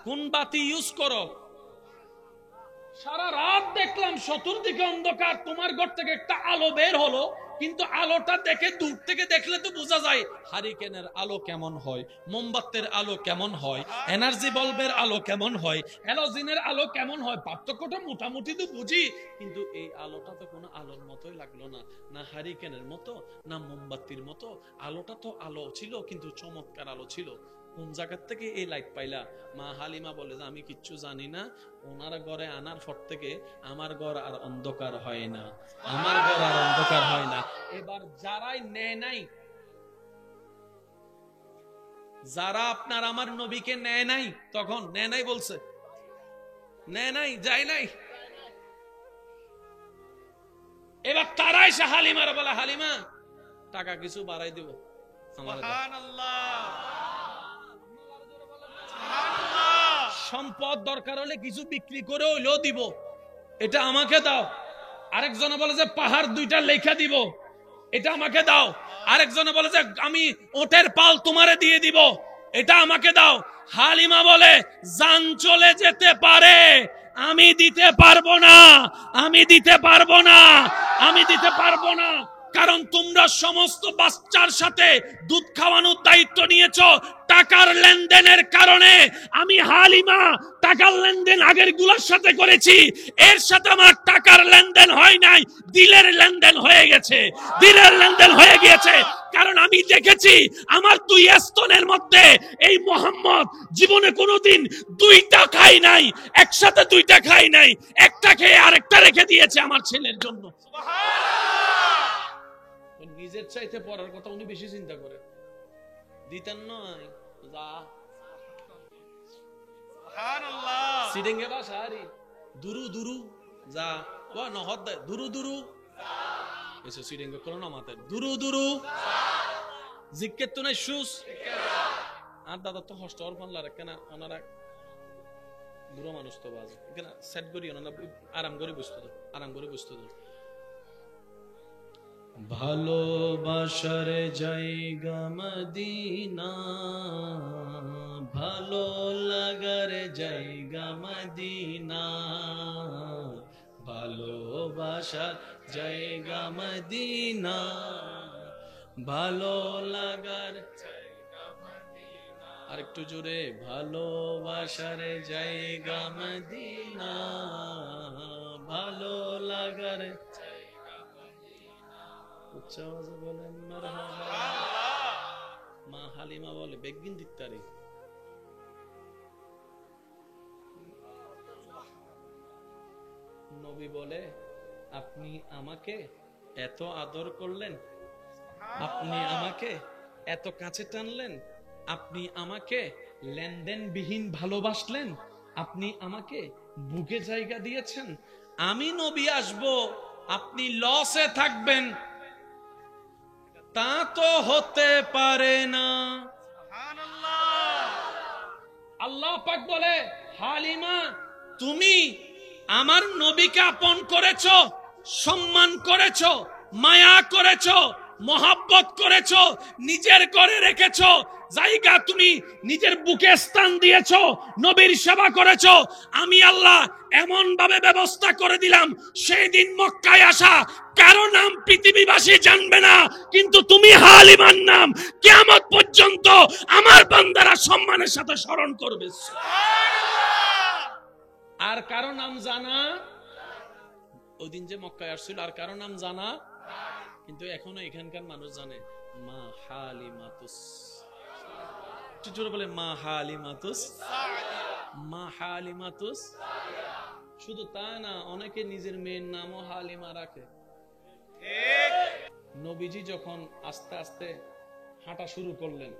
কোন বাতি ইউজ করো? সারা রাত দেখলাম চতুর্দিকে অন্ধকার, তোমার ঘর থেকে একটা আলো বের হলো, কিন্তু আলোটা দেখে দূর থেকে দেখলে তো বোঝা যায় হারিকেনের আলো কেমন হয়, মোমবাতির আলো কেমন হয়, এনার্জি বাল্বের আলো কেমন হয়, হ্যালোজিনের আলো কেমন হয়, পার্থক্যটা মোটামুটি তো বুঝি, কিন্তু এই আলোটা তো কোনো আলোর মতোই লাগলো না, না হারিকেনের মতো, না মোমবাতির মতো। আলোটা তো আলো ছিল, কিন্তু চমৎকার আলো ছিল। কোন জায়গার থেকে এই লাইট পাইলা? মা হালিমা বলে যে আমি কিচ্ছু জানি না, ওনার ঘরে আনার পর থেকে আমার ঘর আর অন্ধকার হয় না, আমার ঘর আর অন্ধকার হয় না। এবার যারাই নেয় নাই, যারা আপনার আমার নবীকে নেয় নাই, তখন নেয় নাই বলছে, নেয় নাই, যায় নাই, এবার তারা এসে হালিমার বলে, হালিমা টাকা কিছু বাড়াই দিব, সম্পদ দরকার হলে কিছু বিক্রি করে হইলেও দিব, এটা আমাকে দাও। আরেকজনে বলে যে পাহাড় 2টা লেখা দিব, এটা আমাকে দাও। আরেকজনে বলে যে আমি ওটের পাল তোমারে দিয়ে দিব, এটা আমাকে দাও। হালিমা বলে জান চলে যেতে পারে, আমি দিতে পারবো না, আমি দিতে পারবো না, আমি দিতে পারবো না। কারণ তোমরা সমস্ত বাচ্চার সাথে দুধ খাওয়ানোর দায়িত্ব নিয়েছো টাকার লেনদেনের কারণে। আমি হালিমা টাকার লেনদেন আগের গুলোর সাথে করেছি, এর সাথে আমার টাকার লেনদেন হয় নাই, দিলের লেনদেন হয়ে গেছে, দিলের লেনদেন হয়ে গিয়েছে। কারণ আমি দেখেছি আমার 2 স্তনের মধ্যে এই মোহাম্মদ জীবনে কোনোদিন 2টা খাই নাই, একসাথে 2টা খাই নাই, একটা খেয়ে আরেকটা রেখে দিয়েছে আমার ছেলের জন্য। নিজের চাইতে পড়ার কথা উনি বেশি চিন্তা করে, দিতেন নয় যা সিডেঙ্গে বাসারি দুরু দুরু যা ও নহদ দুরু দুরু এসে সিডেঙ্গে করো না মাথায় দুরু দুরু জিজ্ঞেস তো নাই সুস। আর দাদা তো হস্ট ওর পানলার কেন, ওনারা বুড়ো মানুষ তো বাজ কেন সেট করি, ওনারা আরাম করে বুঝতে তো, আরাম করে বুঝতে তো। ভালোবাসার জায়গা মদিনা, ভালো লাগার জায়গা মদিনা, ভালোবাসার জায়গা মদিনা, ভালো লাগার জায়গা মদিনা। আরেকটু জোরে, ভালোবাসার জায়গা মদিনা, ভালো লাগার উচ্চ আওয়াজে বলেন মারহাবা। মা হালিমা বলে বেগিন দিত্তারি, নবী বলে আপনি আমাকে এত আদর করলেন, আপনি আমাকে এত কাছে টানলেন, আপনি আমাকে লেনদেনবিহীন ভালোবাসলেন, আপনি আমাকে বুকে জায়গা দিয়েছেন, আমি নবী আসব আপনি লসে থাকবেন তা তো হতে পারে না। আল্লাহ পাক বলে হালিমা তুমি আমার নবীকে আপন করেছো, সম্মান করেছো, মায়া করেছো, মহাব্বত করেছো, নিজের করে রেখেছো, জায়গা তুমি নিজের বুকে স্থান দিয়েছো, নবীর সেবা করেছো। আমি আল্লাহ এমন ভাবে ব্যবস্থা করে দিলাম সেই দিন মক্কায় আসা কারো নাম পৃথিবীবাসী জানবে না, কিন্তু তুমি হালিমার নাম কিয়ামত পর্যন্ত আমার বান্দারা সম্মানের সাথে স্মরণ করবে। আর কারো নাম জানা, ওই দিন যে মক্কায় আসছিল আর কারো নাম জানা, কিন্তু এখনো এখানকার মানুষ জানে মা হালিমাতুস, জোরে বলে মা হালিমাতুস, মা হালিমাতুস। শুধু তা না, অনেকে নিজের মেয়ের নামও হালিমা রাখে। নবীজি যখন আস্তে আস্তে হাঁটা শুরু করলেন,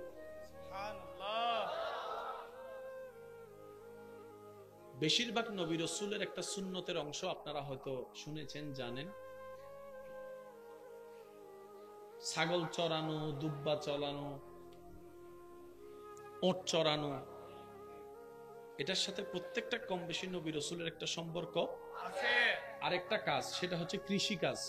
বেশিরভাগ নবী রাসূলের একটা সুন্নতের অংশ আপনারা হয়তো শুনেছেন, জানেন, ছাগল চড়ানো, দুব্বা চড়ানো, ওট চড়ানো, এটার সাথে প্রত্যেকটা কম বেশি নবী রাসূলের একটা সম্পর্ক আছে। আরেকটা কাজ, সেটা হচ্ছে কৃষি কাজ।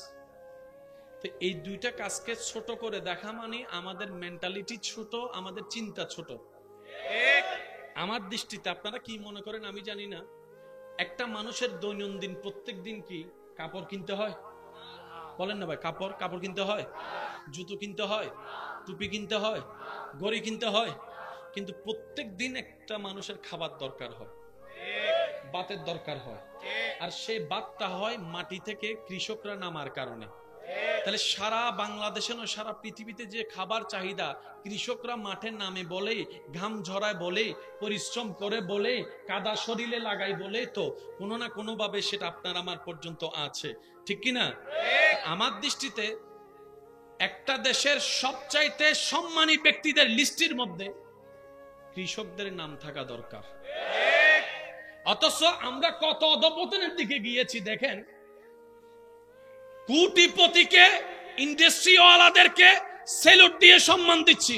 তো এই দুইটা কাজকে ছোট করে দেখা মানে আমাদের মেন্টালিটি ছোট, আমাদের চিন্তা ছোট। আমার দৃষ্টিতে আপনারা কি মনে করেন আমি জানি না, একটা মানুষের দৈনন্দিন প্রত্যেক দিন কি কাপড় কিনতে হয়? বলেন না ভাই, কাপড় কিনতে হয়, জুতো কিনতে হয়, টুপি কিনতে হয়, ঘড়ি কিনতে হয়, কিন্তু প্রত্যেক দিন একটা মানুষের খাবার দরকার হয়, বাতের দরকার হয়। আর সেই বাতটা হয় মাটি থেকে কৃষকরা নামার কারণে। তাহলে সারা বাংলাদেশে নয়, সারা পৃথিবীতে যে খাবার চাহিদা কৃষকরা মাঠে নামে বলে, ঘাম ঝরায় বলে, পরিশ্রম করে বলে, কাদা শরীরে লাগাই বলে, তো কোনো না কোনো ভাবে সেটা আপনার আমার পর্যন্ত আছে, ঠিক কিনা? আমার দৃষ্টিতে একটা দেশের সবচাইতে সম্মানী ব্যক্তিদের লিস্টের মধ্যে কৃষকদের নাম থাকা দরকার। অথচ আমরা কত অধঃপতনের দিকে গিয়েছি দেখেন। কোটিপতিকে, ইন্ডাস্ট্রিওয়ালাদেরকে সেলুট দিয়ে সম্মান দিচ্ছি,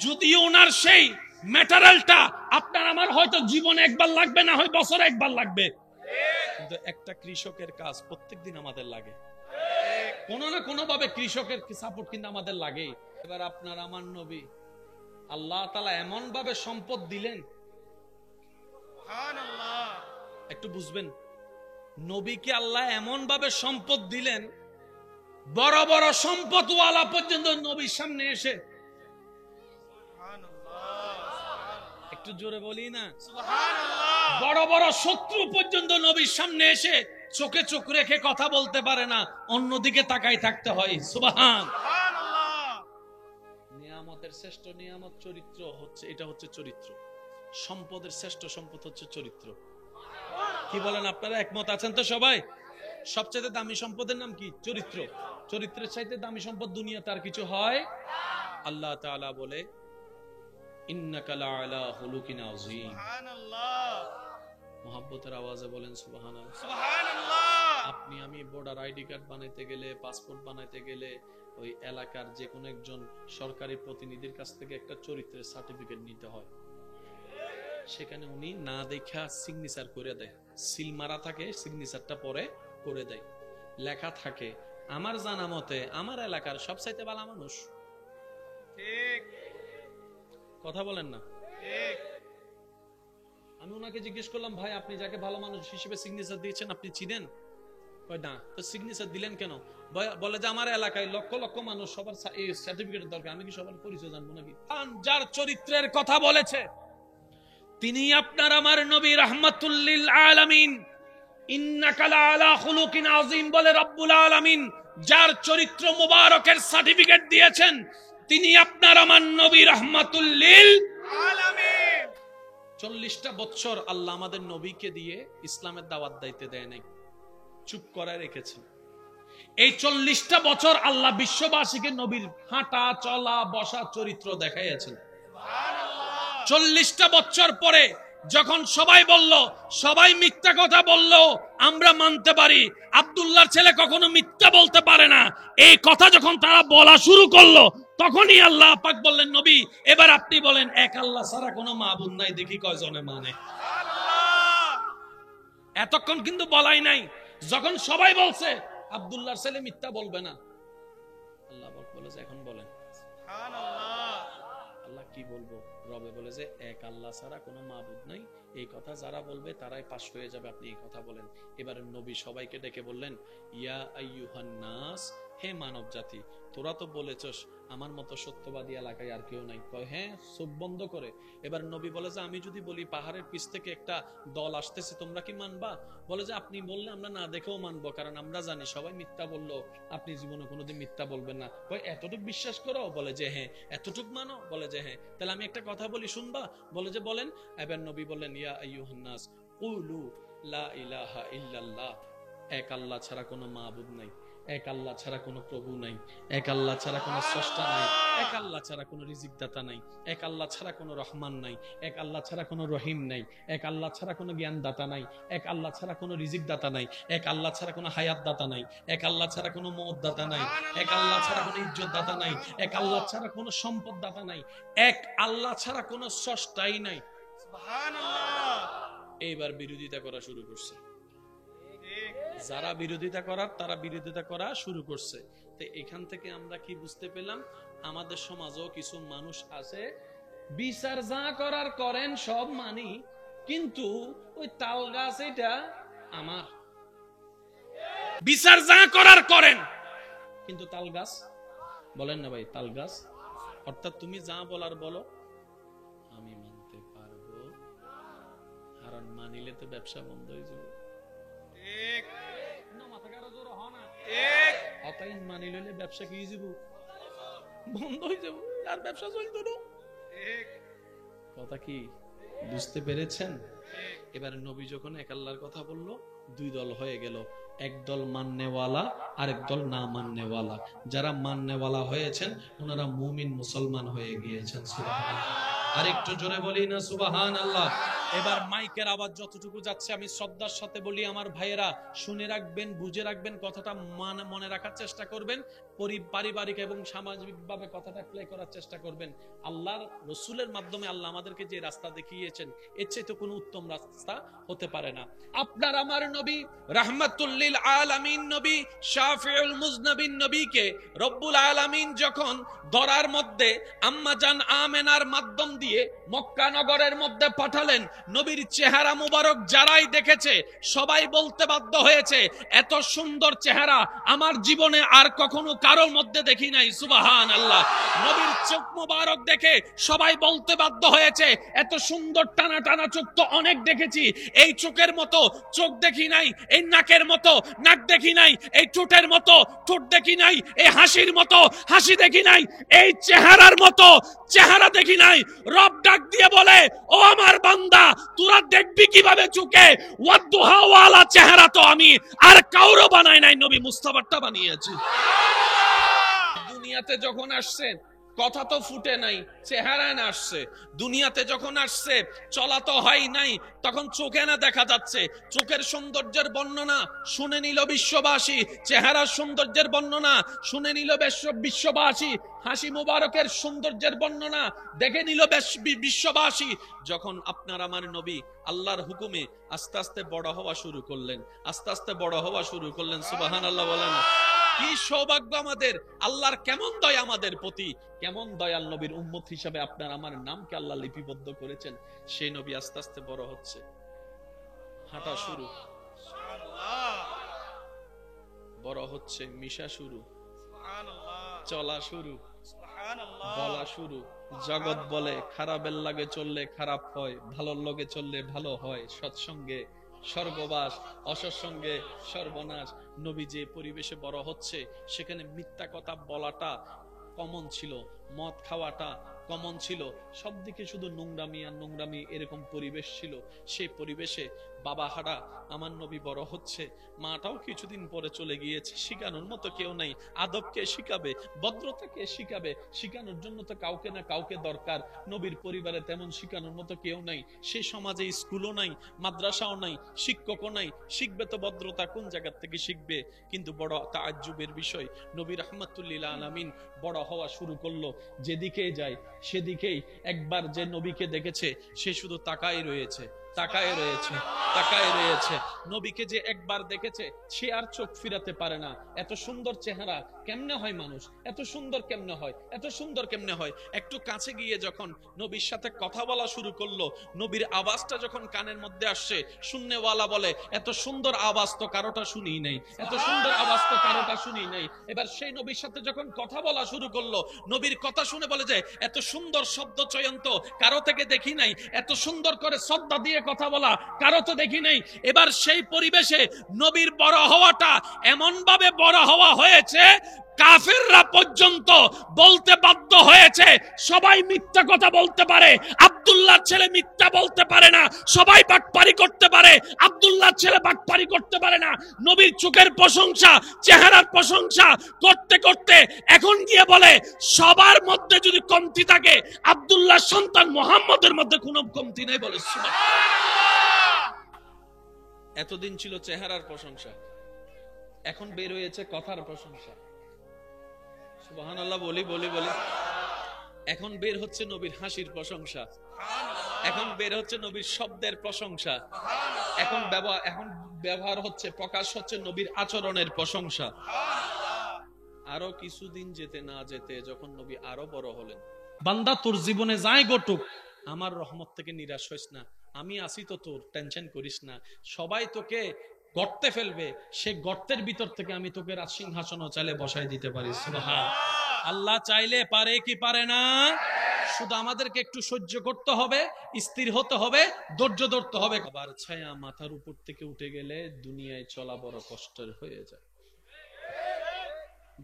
যদিও ওনার সেই ম্যাটেরিয়ালটা আপনার আমার হয়তো জীবনে একবার লাগবে, না হয় বছরে একবার লাগবে, কিন্তু একটা কৃষকের কাজ প্রত্যেকদিন আমাদের লাগে। কোনো না কোনো ভাবে কৃষকের সাপোর্ট কিন্তু আমাদের লাগে। এবার আপনার আমার নবী আল্লাহ তাআলা এমন ভাবে সম্পদ দিলেন, একটু বুঝবেন, নবীকে আল্লাহ এমন ভাবে সম্পদ দিলেন, বড় বড় সম্পদওয়ালা পর্যন্ত নবীর সামনে এসে, একটু জোরে বলি না, বড় বড় শত্রু পর্যন্ত নবীর সামনে এসে চোখে চোখ রেখে কথা বলতে পারে না, অন্যদিকে তাকাই থাকতে হয়। সুবহান। নিয়ামতের শ্রেষ্ঠ নিয়ামত চরিত্র হচ্ছে, এটা হচ্ছে চরিত্র। সম্পদের শ্রেষ্ঠ সম্পদ হচ্ছে চরিত্র। কি বলেন আপনারা, একমত আছেন তো সবাই? সবচেয়ে দামি সম্পদের নাম কি? চরিত্র। চরিত্রের চাইতে দামি সম্পদ দুনিয়াতে আর কিছু হয়? আল্লাহ তাআলা বলে ইন্নাকা লাআলা খুলুকিন আযীম। সুবহানাল্লাহ। মুহাব্বতের আওয়াজে বলেন সুবহানাল্লাহ। সুবহানাল্লাহ। আপনি আমি ভোটার আইডি কার্ড বানাইতে গেলে, পাসপোর্ট বানাইতে গেলে ওই এলাকার যে কোনো একজন সরকারি প্রতিনিধির কাছ থেকে একটা চরিত্রের সার্টিফিকেট নিতে হয়। সেখানে উনি না দেখা সিগনেচার করে দেয়, সিল মারা থাকে, সিগনেচারটা পরে করে দেয়, লেখা থাকে আমার জানা মতে আমার এলাকার সবচাইতে ভালো মানুষ। ঠিক কথা বলেন না? ঠিক। আমি ওনাকে জিজ্ঞেস করলাম, ভাই আপনি যাকে ভালো মানুষ হিসেবে সিগনেচার দিয়েছেন আপনি চিনেন? কয় না। তো সিগনেচার দিলেন কেন? বলে যে আমার এলাকায় লক্ষ লক্ষ মানুষ, সবার এই সার্টিফিকেটের দরকার, আমি কি সবার পরিচয় জানবো নাকি? যার চরিত্রের কথা বলেছে তিনি আপনার আমার নবী রাহমাতুল লিল আলামিন। ইন্নাকা লাআলা খুলুকিন আযীম বলে রব্বুল আলামিন যার চরিত্র মুবারকের সার্টিফিকেট দিয়েছেন তিনি আপনার আমার নবী রাহমাতুল লিল আলামিন। 40টা বছর আল্লাহ আমাদের নবীকে দিয়ে ইসলামের দাওয়াত দিতে দেয় নাই, চুপ করে রেখেছেন। এই 40টা বছর আল্লাহ বিশ্ববাসীকে নবীর হাঁটা চলা বসা চরিত্র দেখাইয়াছেন। 40টা বছর পরে যখন সবাই বলল, সবাই মিথ্যা কথা বলল, আমরা মানতে পারি আব্দুল্লাহর ছেলে কখনো মিথ্যা বলতে পারে না, এই কথা যখন তারা বলা শুরু করলো তখনই আল্লাহ পাক বললেন, নবী এবার আপনি বলেন এক আল্লাহ ছাড়া কোনো মাবুদ নাই, দেখি কয়জনে মানে। এতক্ষণ কিন্তু বলাই নাই। যখন সবাই বলছে আব্দুল্লাহর ছেলে মিথ্যা বলবে না, আল্লাহ পাক বলেছে এখন বলেন। আল্লাহ কি বলবো? রবে বলে যে এক আল্লাহ ছাড়া কোনো মাবুদ নাই, এই কথা যারা বলবে তারাই পাশ হয়ে যাবে, আপনি এই কথা বলেন। এবার নবী সবাইকে ডেকে বললেন, ইয়া আইয়ুহান নাস, হে মানব জাতি, তোরা তো বলেছস আমার মতো সত্যবাদী এলাকায় আর কেউ নাই। কয় হ্যাঁ, চোখ বন্ধ করে। এবার নবী বলে যে আমি যদি বলি পাহাড়ের পিছ থেকে একটা দল আসতেছে তোমরা কি মানবা? বলে যে আপনি বললে আমরা না দেখেও মানবো, কারণ আমরা জানি সবাই মিথ্যা বললো, আপনি জীবনে কোনোদিন মিথ্যা বলবেন না। কয় এতটুক বিশ্বাস করো? বলে যে হ্যাঁ। এতটুক মানো? বলে যে হ্যাঁ। তাহলে আমি একটা কথা বলি শুনবা? বলে যে বলেন। এবার নবী বললেন, ইয়া আইয়ুহান নাস কুলু লা ইলাহা ইল্লাল্লাহ, এক আল্লাহ ছাড়া কোনো মাবুদ নাই, এক আল্লাহ ছাড়া কোনো প্রভু নাই, এক আল্লাহ ছাড়া কোনো স্রষ্টা নাই, এক আল্লাহ ছাড়া কোনো রিজিক দাতা নাই, এক আল্লাহ ছাড়া কোনো রহমান নাই, এক আল্লাহ ছাড়া কোনো রহিম নাই, এক আল্লাহ ছাড়া কোনো জ্ঞান দাতা নাই, এক আল্লাহ ছাড়া কোনো রিজিক দাতা নাই, এক আল্লাহ ছাড়া কোনো হায়াত দাতা নাই, এক আল্লাহ ছাড়া কোনো মওত দাতা নাই, এক আল্লাহ ছাড়া কোনো ইজ্জত দাতা নাই, এক আল্লাহ ছাড়া কোনো সম্পদ দাতা নাই, এক আল্লাহ ছাড়া কোনো স্রষ্টাই নাই। সুবহানাল্লাহ। এইবার বিরোধিতা করা শুরু করছে। যারা বিরোধিতা করার তারা বিরোধিতা করা শুরু করছে। তো এখান থেকে আমরা কি বুঝতে পেলাম, আমাদের সমাজেও কিছু মানুষ আছে বিচার যা করার করেন সব মানি, কিন্তু ওই তাল গাছ এটা আমার, বিচার যা করার করেন কিন্তু তাল গাছ বলেন না ভাই, তাল গাছ অর্থাৎ তুমি যা বলার বলো, আমি মানতে পারবো, কারণ মানিলে তো ব্যবসা বন্ধ হয়ে যাবে। ঠিক না? মাথা কারো জোর হয় না। ঠিক অতাই মানি লইলে ব্যবসা কি হয়ে যাব? বন্ধ হয়ে যাব, আর ব্যবসা চলতো না। ঠিক কথা কি বুঝতে পেরেছেন? এবার নবী যখন এক আল্লাহর কথা বলল, দুই দল হয়ে গেল, এক দল মাননেওয়ালা আর এক দল না মাননেওয়ালা। যারা মাননেওয়ালা হয়েছেন ওনারা মুমিন মুসলমান হয়ে গিয়েছেন। সুবহানাল্লাহ। আর একটু জোরে বলি না সুবহানাল্লাহ। এবার মাইকের আওয়াজ যতটুকু যাচ্ছে আমি শ্রদ্ধার সাথে বলি, আমার ভাইয়েরা শুনে রাখবেন, বুঝে রাখবেন, কথাটা মনে রাখার চেষ্টা করবেন, পারিবারিক এবং সামাজিক ভাবে কথাটা প্লে করার চেষ্টা করবেন। আল্লাহর রসুলের মাধ্যমে আল্লাহ আমাদেরকে যে রাস্তা দেখিয়েছেন, এর চেয়ে তো কোনো উত্তম রাস্তা হতে পারে না। আপনার আমার নবী রাহমাতুল লিল আলামিন নবী শাফিউল মুজনাবিন নবীকে রব্বুল আলামিন যখন দরার মধ্যে আম্মা জান আমেনার মাধ্যম দিয়ে মক্কা নগরের মধ্যে পাঠালেন, নবীর চেহারা মুবারক যারাই দেখেছে সবাই বলতে বাধ্য হয়েছে, এত সুন্দর চেহারা আমার জীবনে আর কখনো কারোর মধ্যে দেখি নাই। সুবহানাল্লাহ। নবীর চোখ মুবারক দেখে সবাই বলতে বাধ্য হয়েছে, এত সুন্দর টানা টানা চোখ তো অনেক দেখেছি, এই চোখের মতো চোখ দেখি নাই, এই নাকের মতো নাক দেখি নাই, এই ঠোঁটের মতো ঠোঁট দেখি নাই, এই হাসির মতো হাসি দেখি নাই, এই চেহারার মতো চেহারা দেখি নাই। রব ডাক দিয়ে বলে, ও আমার বান্দা, তোরা দেখবি কিভাবে চোখে? ওয়াদুহা ওয়ালা চেহারা তো আমি আর কাউরও বানাই নাই, নবী মুস্তাফারটা বানিয়েছি। দুনিয়াতে যখন আসছেন কথা তো ফুটে নাই, চেহারা না আসছে। দুনিয়াতে যখন আসছে চলা তো হয় নাই, তখন চোখে না দেখা যাচ্ছে। চোখের সৌন্দর্যের বর্ণনা শুনে নিল বিশ্ববাসী, চেহারার সৌন্দর্যের বর্ণনা শুনে নিল বিশ্ববাসী, হাসি মুবারকের সৌন্দর্যের বর্ণনা দেখে নিল বিশ্ববাসী। যখন আপনার আমার নবী আল্লাহর হুকুমে আস্তে আস্তে বড় হওয়া শুরু করলেন, আস্তে আস্তে বড় হওয়া শুরু করলেন। সুবহানাল্লাহ বলেন। কি সৌভাগ্য আমাদের, আল্লাহর কেমন দয়া আমাদের প্রতি, কেমন দয়াল নবীর উম্মত হিসাবে আপনার আমার নামকে আল্লাহ লিপিবদ্ধ করেছেন। সেই নবী আস্তে আস্তে বড় হচ্ছে, হাঁটা শুরু, বড় হচ্ছে, মিশা শুরু, চলা শুরু, বলা শুরু। জগৎ বলে খারাপের লাগে চললে খারাপ হয়, ভালোর লগে চললে ভালো হয়, সৎসঙ্গে স্বর্গবাস, অসৎসঙ্গে সর্বনাশ। নবী যে পরিবেশে বড় হচ্ছে সেখানে মিথ্যা কথা বলাটা কমন ছিল, মদ খাওয়াটা কমন ছিল, সব দিকে শুধু নোংরামি আর নোংরামি, এরকম পরিবেশ ছিল। সেই পরিবেশে বাবা হারা আমার নবী বড় হচ্ছে, মাটাও কিছুদিন পরে চলে গিয়েছে, শিখানোর মতো কেউ নাই। আদবকে শিখাবে, ভদ্রতাকে শিখাবে, শিখানোর জন্য তো কাউকে না কাউকে দরকার। নবীর পরিবারে তেমন শিখানোর মতো কেউ নাই, সেই সমাজে স্কুলও নাই, মাদ্রাসাও নাই, শিক্ষকও নাই, শিখবে তো ভদ্রতা কোন জায়গা থেকে শিখবে? কিন্তু বড় তাজ্জুবের বিষয়, নবী রাহমাতুল লিল আলামিন বড় হওয়া শুরু করলো, যেদিকে যায় সেদিকেই একবার যে নবীকে দেখেছে সে শুধু তাকায় রয়েছে, তাকায় রয়েছে, তাকায় রয়েছে। নবীকে যে একবার দেখেছে সে আর চোখ ফিরাতে পারে না। এত সুন্দর চেহারা কেমনে হয় মানুষ, এত সুন্দর কেমনে হয়, এত সুন্দর কেমনে হয়। একটু কাছে গিয়ে যখন নবীর সাথে কথা বলা শুরু করলো, নবীর আওয়াজটা যখন কানের মধ্যে আসছে, শুননেওয়ালা বলে, এত সুন্দর আওয়াজ তো কারোটা শুনি নাই, এত সুন্দর আওয়াজ তো কারোটা শুনি নাই। এবার সেই নবীর সাথে যখন কথা বলা শুরু করলো, নবীর কথা শুনে বলে যে এত সুন্দর শব্দ চয়ন তো কারো থেকে দেখি নাই, এত সুন্দর করে শ্রদ্ধা দিয়ে কথা বলা কারো তো দেখি নাই। এবার সেই পরিবেশে নবীর বড় হওয়াটা এমন ভাবে বড় হওয়া হয়েছে, কাফেররা পর্যন্ত বলতে বাধ্য হয়েছে সবাই মিথ্যা কথা বলতে পারে, আব্দুল্লাহর ছেলে মিথ্যা বলতে পারে না, সবাই বাটপারি করতে পারে, আব্দুল্লাহর ছেলে বাটপারি করতে পারে না। নবীর চোখের প্রশংসা, চেহারার প্রশংসা করতে করতে এখন গিয়ে বলে, সবার মধ্যে যদি কমতি থাকে আব্দুল্লাহর সন্তান মুহাম্মদের মধ্যে কোনো কমতি নাই। বলে এতদিন ছিল চেহারার প্রশংসা, এখন বের হয়েছে কথার প্রশংসা। সুবহানাল্লাহ বলি বলি বলি। এখন বের হচ্ছে নবীর হাসির প্রশংসা, এখন বের হচ্ছে নবীর শব্দের প্রশংসা, এখন ব্যবহার হচ্ছে, প্রকাশ হচ্ছে নবীর আচরণের প্রশংসা। আরো কিছুদিন যেতে না যেতে যখন নবী আরো বড় হলেন, বান্দা তোর জীবনে যাই ঘটুক আমার রহমত থেকে নিরাশ হইস না, আমি আছি তো, তোর টেনশন করিস না। সবাই তোকে গর্তে ফেলবে, সে গর্তের ভিতর থেকে আমি তোকে রাজসিংহাসনও চাইলে বসাই দিতে পারি। সুবহান আল্লাহ চাইলে পারে কি পারে না? শুধু আমাদেরকে একটু সহ্য করতে হবে, স্থির হতে হবে, ধৈর্য ধরতে হবে। আবার ছায়া মাথার উপর থেকে উঠে গেলে দুনিয়ায় চলা বড় কষ্টের হয়ে যায়।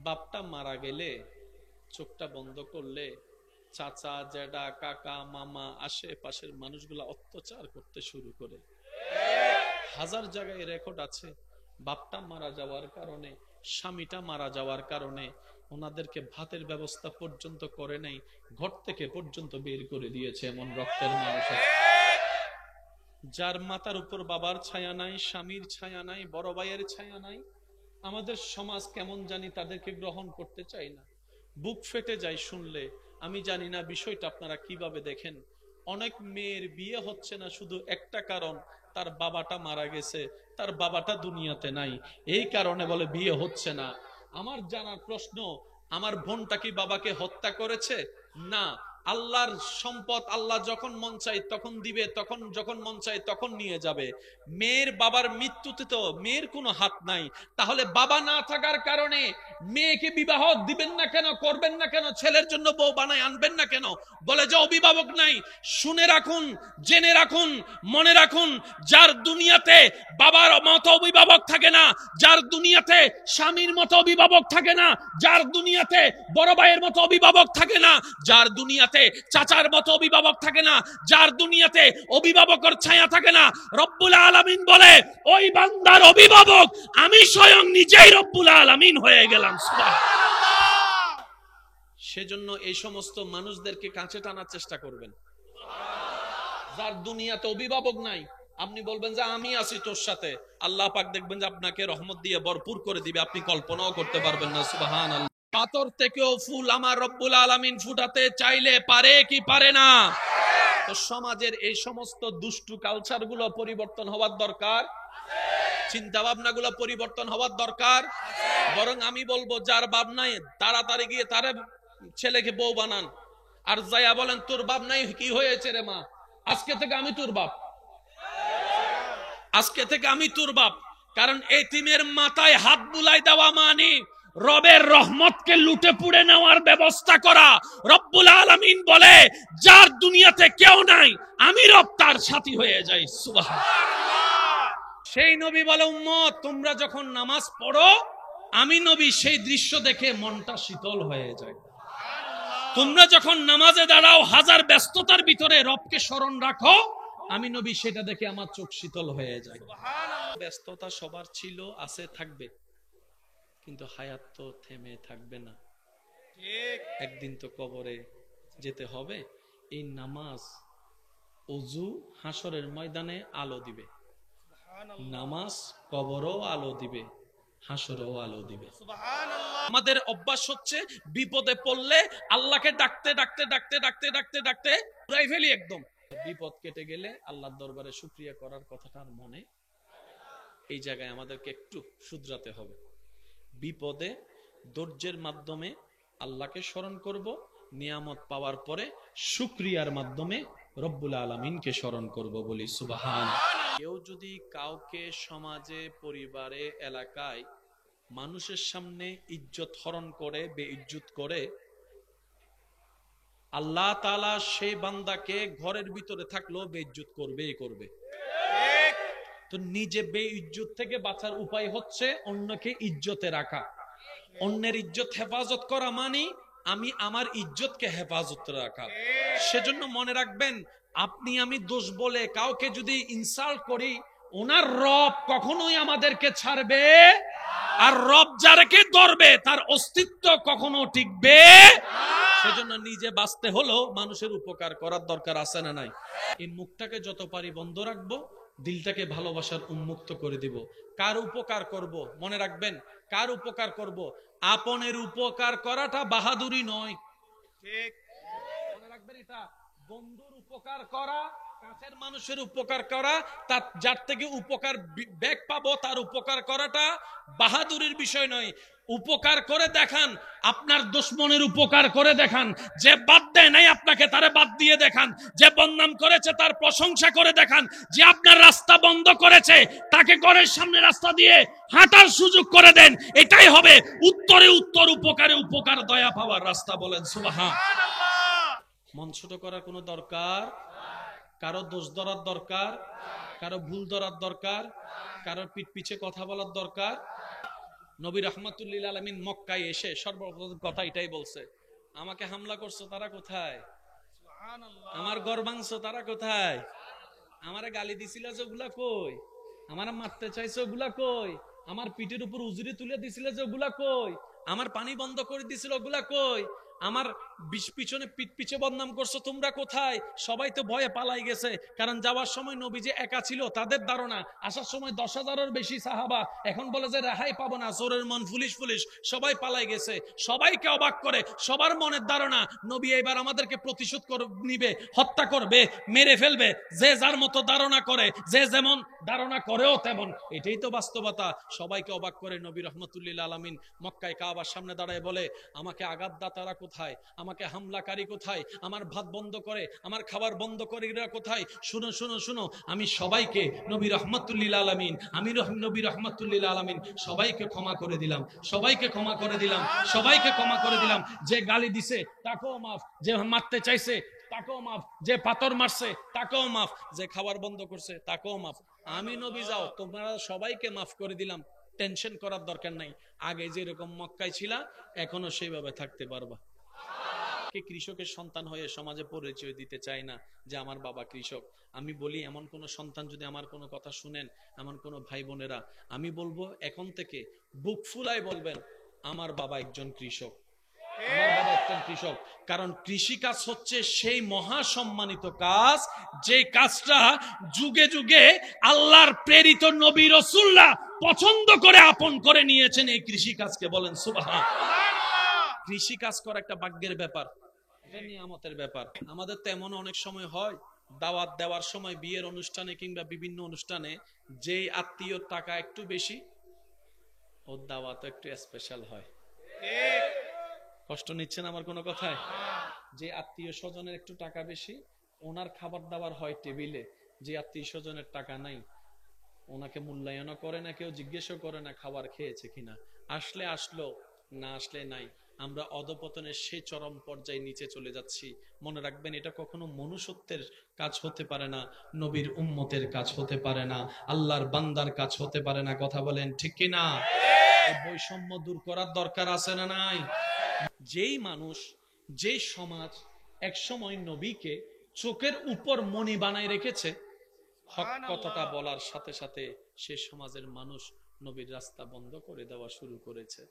বাপটা মারা গেলে, চোখটা বন্ধ করলে চাচা, জ্যাঠা, কাকা, মামা, আশেপাশের মানুষগুলা অত্যাচার করতে শুরু করে। হাজার জায়গায় রেকর্ড আছে, বাপটা মারা যাওয়ার কারণে, স্বামীটা মারা যাওয়ার কারণে ওনাদেরকে ভাতের ব্যবস্থা পর্যন্ত করে নাই, ঘর থেকে পর্যন্ত বের করে দিয়েছে, এমন রক্তের মানুষ আছে। যার মাথার উপর বাবার ছায়া নাই, স্বামীর ছায়া নাই, বড় ভাইয়ের ছায়া নাই, আমাদের সমাজ কেমন জানি তাদেরকে গ্রহণ করতে চাই না। বুক ফেটে যায় শুনলে। আমি জানি না বিষয়টা আপনারা কিভাবে দেখেন। অনেক মেয়ের বিয়ে হচ্ছে না শুধু একটা কারণ, তার বাবাটা মারা গেছে, তার বাবাটা দুনিয়াতে নাই, এই কারণে বলে বিয়ে হচ্ছে না। আমার জানার প্রশ্ন, আমার বোনটা কি বাবাকে হত্যা করেছে? না। আল্লাহর সম্পদ আল্লাহ যখন মন চায় তখন দিবে, তখন যখন মন চায় তখন নিয়ে যাবে। মেয়ের বাবার মৃত্যুতে তো মেয়ের কোনো হাত নাই। তাহলে বাবা না থাকার কারণে মেয়েকে বিবাহ দিবেন না কেন, করবেন না কেন, ছেলের জন্য বউ বানায় আনবেন না কেন? বলে যে অভিভাবক নাই। শুনে রাখুন, জেনে রাখুন, মনে রাখুন, যার দুনিয়াতে বাবার মতো অভিভাবক থাকে না, যার দুনিয়াতে স্বামীর মতো অভিভাবক থাকে না, যার দুনিয়াতে বড় ভাইয়ের মতো অভিভাবক থাকে না, যার দুনিয়াতে চাচার মতো অভিভাবক থাকে না, যার দুনিয়াতে অভিভাবকের ছায়া থাকে না, রব্বুল আলামিন বলে ওই বান্দার অভিভাবক আমি স্বয়ং নিজেই রব্বুল আলামিন হয়ে গেলাম। সুবহানাল্লাহ। সেজন্য এই সমস্ত মানুষদেরকে কাছে টানার চেষ্টা করবেন। যার দুনিয়াতে অভিভাবক নাই, আপনি বলবেন যে আমি আছি তোর সাথে, আল্লাহ পাক দেখবেন যে আপনাকে রহমত দিয়ে ভরপুর করে দিবে, আপনি কল্পনাও করতে পারবেন না। সুবহানাল্লাহ। পাথর থেকেও ফুল আমার রব্বুল আলামিন ফুটাতে চাইলে পারে কি পারে না? তো সমাজের এই সমস্ত দুষ্টু কালচার গুলো পরিবর্তন হওয়ার দরকার, চিন্তা ভাবনা গুলো পরিবর্তন হওয়ার দরকার। বরং আমি বলবো যার বাপ নাই তাড়াতাড়ি গিয়ে তার ছেলেকে বউ বানান, আর যাইয়া বলেন তোর বাপ নাই, কি হয়েছে রে মা, আজকে থেকে আমি তোর বাপ, আজকে থেকে আমি তোর বাপ। কারণ এতিমের মাথায় হাত বুলাই দেওয়া মানে রবের রহমতকে লুটে পুড়ে নেওয়ার ব্যবস্থা করা। রব্বুল আলামিন বলে যার দুনিয়াতে কেউ নাই আমি রব তার সাথী হয়ে যাই। সুবহানাল্লাহ। সেই নবী বলে উম্মত তোমরা যখন নামাজ পড়ো আমি নবী সেই দৃশ্য দেখে মনটা শীতল হয়ে যায়। তোমরা যখন নামাজে দাঁড়াও হাজার ব্যস্ততার ভিতরে রবকে স্মরণ রাখো, আমি নবী সেটা দেখে আমার চোখ শীতল হয়ে যায়। ব্যস্ততা সবার ছিল, আছে, থাকবে, কিন্তু হায়াত তো থেমে থাকবে না। একদিন তো কবরে যেতে হবে। এই নামাজ, ওযু হাসরের ময়দানে আলো দিবে। নামাজ কবরও আলো দিবে, হাসরেও আলো দিবে। আমাদের অভ্যাস হচ্ছে বিপদে পড়লে আল্লাহকে ডাকতে ডাকতে ডাকতে ডাকতে ডাকতে ডাকতে পুরাই ফেলি একদম। বিপদ কেটে গেলে আল্লাহর দরবারে শুকরিয়া করার কথাটা আর মনে, এই জায়গায় আমাদেরকে একটু শুধরাতে হবে। বিপদে ধৈর্যের মাধ্যমে আল্লাহকে স্মরণ করব, নিয়ামত পাওয়ার পরে শুকরিয়ার মাধ্যমে রব্বুল আলামিনকে স্মরণ করব। বলি সুবহানাল্লাহ। কেউ যদি কাউকে সমাজে, পরিবারে, এলাকায় মানুষের সামনে ইজ্জত হরণ করে, বেইজ্জত করে, আল্লাহ তাআলা সেই বান্দাকে ঘরের ভিতরে থাকলেও বেইজ্জত করবেই করবে। তো নিজে বেইজ্জত থেকে বাঁচার উপায় হচ্ছে অন্যকে ইজ্জতে রাখা। অন্যের ইজ্জত হেফাজত করা মানে আমি আমার ইজ্জতকে হেফাজতে রাখা। সেজন্য মনে রাখবেন, আপনি আমি দোষ বলে কাউকে যদি ইনসাল্ট করি, ওনার রব কখনোই আমাদেরকে ছাড়বে, আর রব যারাকে ধরবে তার অস্তিত্ব কখনো টিকবে। সেজন্য নিজে বাঁচতে হলো মানুষের উপকার করার দরকার আছে না নাই? এই মুখটাকে যত পারি বন্ধ রাখবো, দিলটাকে ভালোবাসার উন্মুক্ত করে দিব। কার উপকার করব? মনে রাখবেন, কার উপকার করব? আপনের উপকার করাটা বাহাদুরি নয়। ঠিক মনে রাখবেন, এটা বন্ধুর উপকার করা কাছের মানুষের উপকার করা, তার যার থেকে উপকার ব্যাক পাবো তার উপকার করাটা বাহাদুরির বিষয় নয়। উপকার করে দেখান, আপনার দুশমনের উপকার করে দেখান। যে বাদ দেয় নাই আপনাকে, তারে বাদ দিয়ে দেখান। যে বদনাম করেছে তার প্রশংসা করে দেখান। যে আপনার রাস্তা বন্ধ করেছে তাকে ঘরের সামনে রাস্তা দিয়ে হাঁটার সুযোগ করে দেন। এটাই হবে উত্তরে উত্তর, উপকারে উপকার, দয়া পাওয়ার রাস্তা। বলেন সুবহানাল্লাহ। মন ছোট করার কোনো দরকার, কারো দোষ ধরার দরকার, কারো ভুল ধরার দরকার, কারো পিঠ পিছে কথা বলার দরকার। নবী রাহমাতুল্লিল আলামিন মক্কায় এসে সর্বপ্রথম কথা এটাই বলছে, আমাকে হামলা করছো তারা কোথায়? আমার ঘর ভাঙছো তারা কোথায়? আমারে গালি দিছিল যে ওগুলা কই? আমারে মারতে চাইছো ওগুলা কই? আমার পিঠের উপর উজুরি তুলে দিছিল যে ওগুলা কই? আমার পানি বন্ধ করে দিছিল ওগুলা কই? আমার পিছনে পিঠ পিছে বদনাম করছো তোমরা কোথায়? সবাই তো ভয়ে পালাই গেছে, কারণ যাওয়ার সময় নবী যে একা ছিল তাদের ধারণা, আসার সময় 10,000-এর বেশি সাহাবা। এখন বলে যে রেহাই পাবো না, চোরের মন পুলিশ পুলিশ, সবাই পালাই গেছে। সবাইকে অবাক করে, সবার মনের ধারণা নবী এবার আমাদেরকে প্রতিশোধ নিবে, হত্যা করবে, মেরে ফেলবে। যে যার মতো ধারণা করে, যে যেমন ধারণা করেও তেমন, এটাই তো বাস্তবতা। সবাইকে অবাক করে নবী রাহমাতুল্লিল আলামিন মক্কায় কাবার সামনে দাঁড়ায় বলে, আমাকে আঘাতদাতারা কোথায়? আমাকে হামলাকারী কোথায়? আমার ভাত বন্ধ করে, আমার খাবার বন্ধ করে এরা কোথায়? শুনো শুনো শুনো, আমি সবাইকে নবী রাহমাতুল্লিল আলামিন, আমি নবী রাহমাতুল্লিল আলামিন সবাইকে ক্ষমা করে দিলাম, সবাইকে ক্ষমা করে দিলাম, সবাইকে ক্ষমা করে দিলাম। যে গালি দিছে তাকেও মাফ, যে মারতে চাইছে তাকেও মাফ, যে পাথর মারছে তাকেও মাফ, যে খাবার বন্ধ করছে তাকেও মাফ। আমি নবী যাও, তোমরা সবাইকে মাফ করে দিলাম, টেনশন করার দরকার নাই। আগে যেরকম মক্কায় ছিলা এখনো সেইভাবে থাকতে পারবা। কৃষকের সন্তান হয়ে সমাজে পরিচয় দিতে চাই না যে আমার বাবা কৃষক। আমি বলি, এমন কোন সন্তান যদি আমার কোনো কথা শুনেন, এমন কোন ভাই বোনেরা, আমি বলবো এখন থেকে বুক ফুলায় বলবেন আমার বাবা একজন কৃষক, আমার বাবা একজন কৃষক। কারণ কৃষি কাজ হচ্ছে সেই মহা সম্মানিত কাজ, যে কাজটা যুগে যুগে আল্লাহর প্রেরিত নবী রাসূলুল্লাহ পছন্দ করে আপন করে নিয়েছেন এই কৃষি কাজকে। বলেন সুবহানাল্লাহ। কৃষি কাজ করা একটা ভাগ্যের ব্যাপার, এটা নিয়ামতের ব্যাপার। আমাদের তেমন অনেক সময় হয় দাওয়াত দেওয়ার সময়, বিয়ের অনুষ্ঠানে কিংবা বিভিন্ন অনুষ্ঠানে, যেই আত্মীয়র টাকা একটু বেশি ওর দাওয়াত একটু স্পেশাল হয়। কষ্ট নিচ্ছেন আমার কোনো কথায়? যে আত্মীয় স্বজনের একটু টাকা বেশি, ওনার খাবার দাবার হয় টেবিলে। যে আত্মীয় স্বজনের টাকা নাই, ওনাকে মূল্যায়নও করে না, কেউ জিজ্ঞেসও করে না খাবার খেয়েছে কিনা। আসলে আসলো, না আসলে নাই। আমরা অধপতনের সেই চরম পর্যায়ে নিচে চলে যাচ্ছি। মনে রাখবেন, এটা কখনো মনুষ্যত্বের কাজ হতে পারে না, নবীর উম্মতের কাজ হতে পারে না, আল্লাহর বান্দার কাজ হতে পারে না। কথা বলেন ঠিক কিনা? এই বৈষম্য দূর করার দরকার আছে না নাই? যেই মানুষ, যেই সমাজ এক সময় নবীকে চোখের উপর মণি বানায় রেখেছে, হক কথাটা বলার সাথে সাথে সে সমাজের মানুষ নবীর রাস্তা বন্ধ করে দেওয়া শুরু করেছে,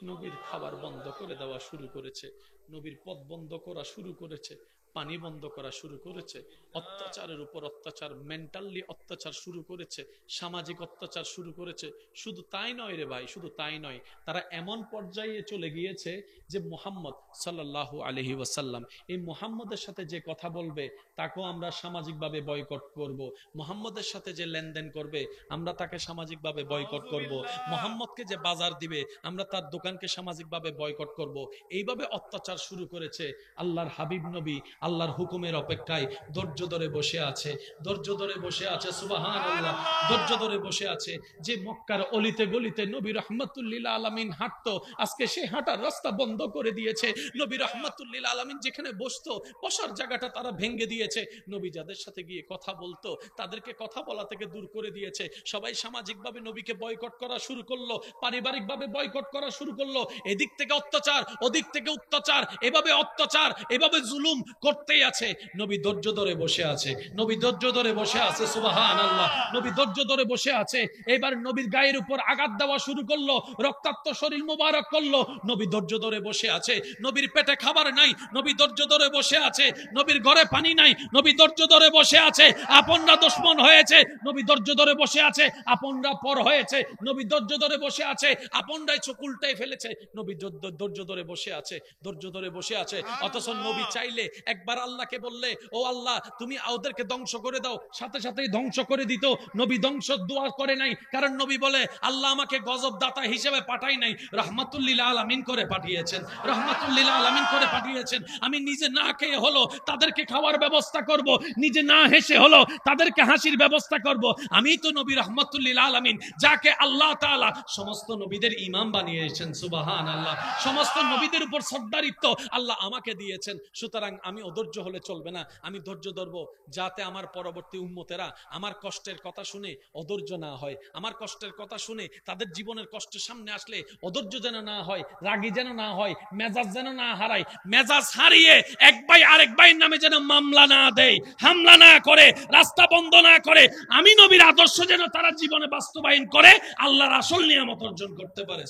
নবীর খাবার বন্ধ করে দেওয়া শুরু করেছে, নবীর পথ বন্ধ করা শুরু করেছে, পানি বন্ধ করা শুরু করেছে, অত্যাচারের উপর অত্যাচার, মেন্টালি অত্যাচার শুরু করেছে, সামাজিক অত্যাচার শুরু করেছে। শুধু তাই নয় রে ভাই, শুধু তাই নয়, তারা এমন পর্যায়ে চলে গিয়েছে যে মুহাম্মদ সাল্লাল্লাহু আলাইহি ওয়াসাল্লাম, এই মুহাম্মদের সাথে যে কথা বলবে তাকেও আমরা সামাজিকভাবে বয়কট করব। মুহাম্মদের সাথে যে লেনদেন করবে আমরা তাকে সামাজিকভাবে বয়কট করব। মুহাম্মদকে যে বাজার দিবে আমরা তার দোকানকে সামাজিকভাবে বয়কট করব। এইভাবে অত্যাচার শুরু করেছে। আল্লাহর হাবিব নবী আল্লাহর হুকুমের অপেক্ষায় ধৈর্য ধরে বসে আছে, ধৈর্য ধরে বসে আছে। সুবহানাল্লাহ, ধৈর্য ধরে বসে আছে। যে মক্কার অলিতে গলিতে নবী রাহমাতুল্লিল আলামিন হাঁটতো, আজকে সে হাঁটার রাস্তা বন্ধ করে দিয়েছে। নবী রাহমাতুল্লিল আলামিন যেখানে বসতো, বসার জায়গাটা তারা ভেঙে দিয়েছে। নবী যাদের সাথে গিয়ে কথা বলতো তাদেরকে কথা বলা থেকে দূর করে দিয়েছে। সবাই সামাজিকভাবে নবীকে বয়কট করা শুরু করলো, পারিবারিকভাবে বয়কট করা শুরু করলো। এদিক থেকে অত্যাচার, ওদিক থেকে অত্যাচার, এভাবে অত্যাচার, এভাবে জুলুম করতেই আছে। নবী ধৈর্য ধরে বসে আছে, নবী ধৈর্য ধরে বসে আছে। সুবহানাল্লাহ, নবী ধৈর্য ধরে বসে আছে। এবার নবীর গায়ের উপর আঘাত দেওয়া শুরু করলো, রক্তাক্ত শরীর মোবারক করলো, নবী ধৈর্য ধরে বসে আছে। নবীর পেটে খাবার নাই, নবী ধৈর্য ধরে বসে আছে। নবীর ঘরে পানি নাই, নবী ধৈর্য ধরে বসে আছে। আপনরা দুশমন হয়েছে, নবী ধৈর্য ধরে বসে আছে। আপনরা পর হয়েছে, নবী ধৈর্য ধরে বসে আছে। আপনরাই চোখ উল্টাই ফেলেছে, নবী ধৈর্য ধরে বসে আছে। ধৈর্য ধরে বসে আছে, অথচ নবী চাইলে একবার আল্লাহকে বললে ও আল্লাহ তুমি ওদেরকে ধ্বংস করে দাও, সাথে সাথেই ধ্বংস করে দিত। নবী ধ্বংস দোয়া করে নাই, কারণ নবী বলে আল্লাহ আমাকে গজব দাতা হিসেবে পাঠাই নাই, রহমাতুল লিল আলামিন করে পাঠিয়েছেন, রহমাতুল লিল আলামিন করে পাঠিয়েছেন। আমি নিজে না খেয়ে হলো তাদেরকে খাওয়ার ব্যবস্থা করব, নিজে না হেসে হলো তাদেরকে হাসির ব্যবস্থা করব। আমি তো নবী রহমাতুল লিল আলামিন, যাকে আল্লাহ তাআলা সমস্ত নবীদের ইমাম বানিয়েছেন, সুবহানাল্লাহ। সমস্ত নবীদের উপর সর্দারিত্ব আল্লাহ আমাকে দিয়েছেন। সুতরাং আমি অধৈর্য হলে চলবে না, আমি ধৈর্য ধরবো, যাতে আমার পরবর্তী উম্মতেরা আমার কষ্টের কথা শুনে অধৈর্য না হয়, আমার কষ্টের কথা শুনে তাদের জীবনের কষ্টের সামনে আসলে অধৈর্য যেন না হয়, রাগী যেন না হয়, মেজাজ যেন না হারায়, মেজাজ হারিয়ে এক ভাই আরেক ভাইয়ের নামে যেন মামলা না দেয়, হামলা না করে, রাস্তা বন্ধ না করে। আমি নবীর আদর্শ যেন তারা জীবনে বাস্তবায়ন করে আল্লাহর আসল নিয়ামত অর্জন করতে পারে।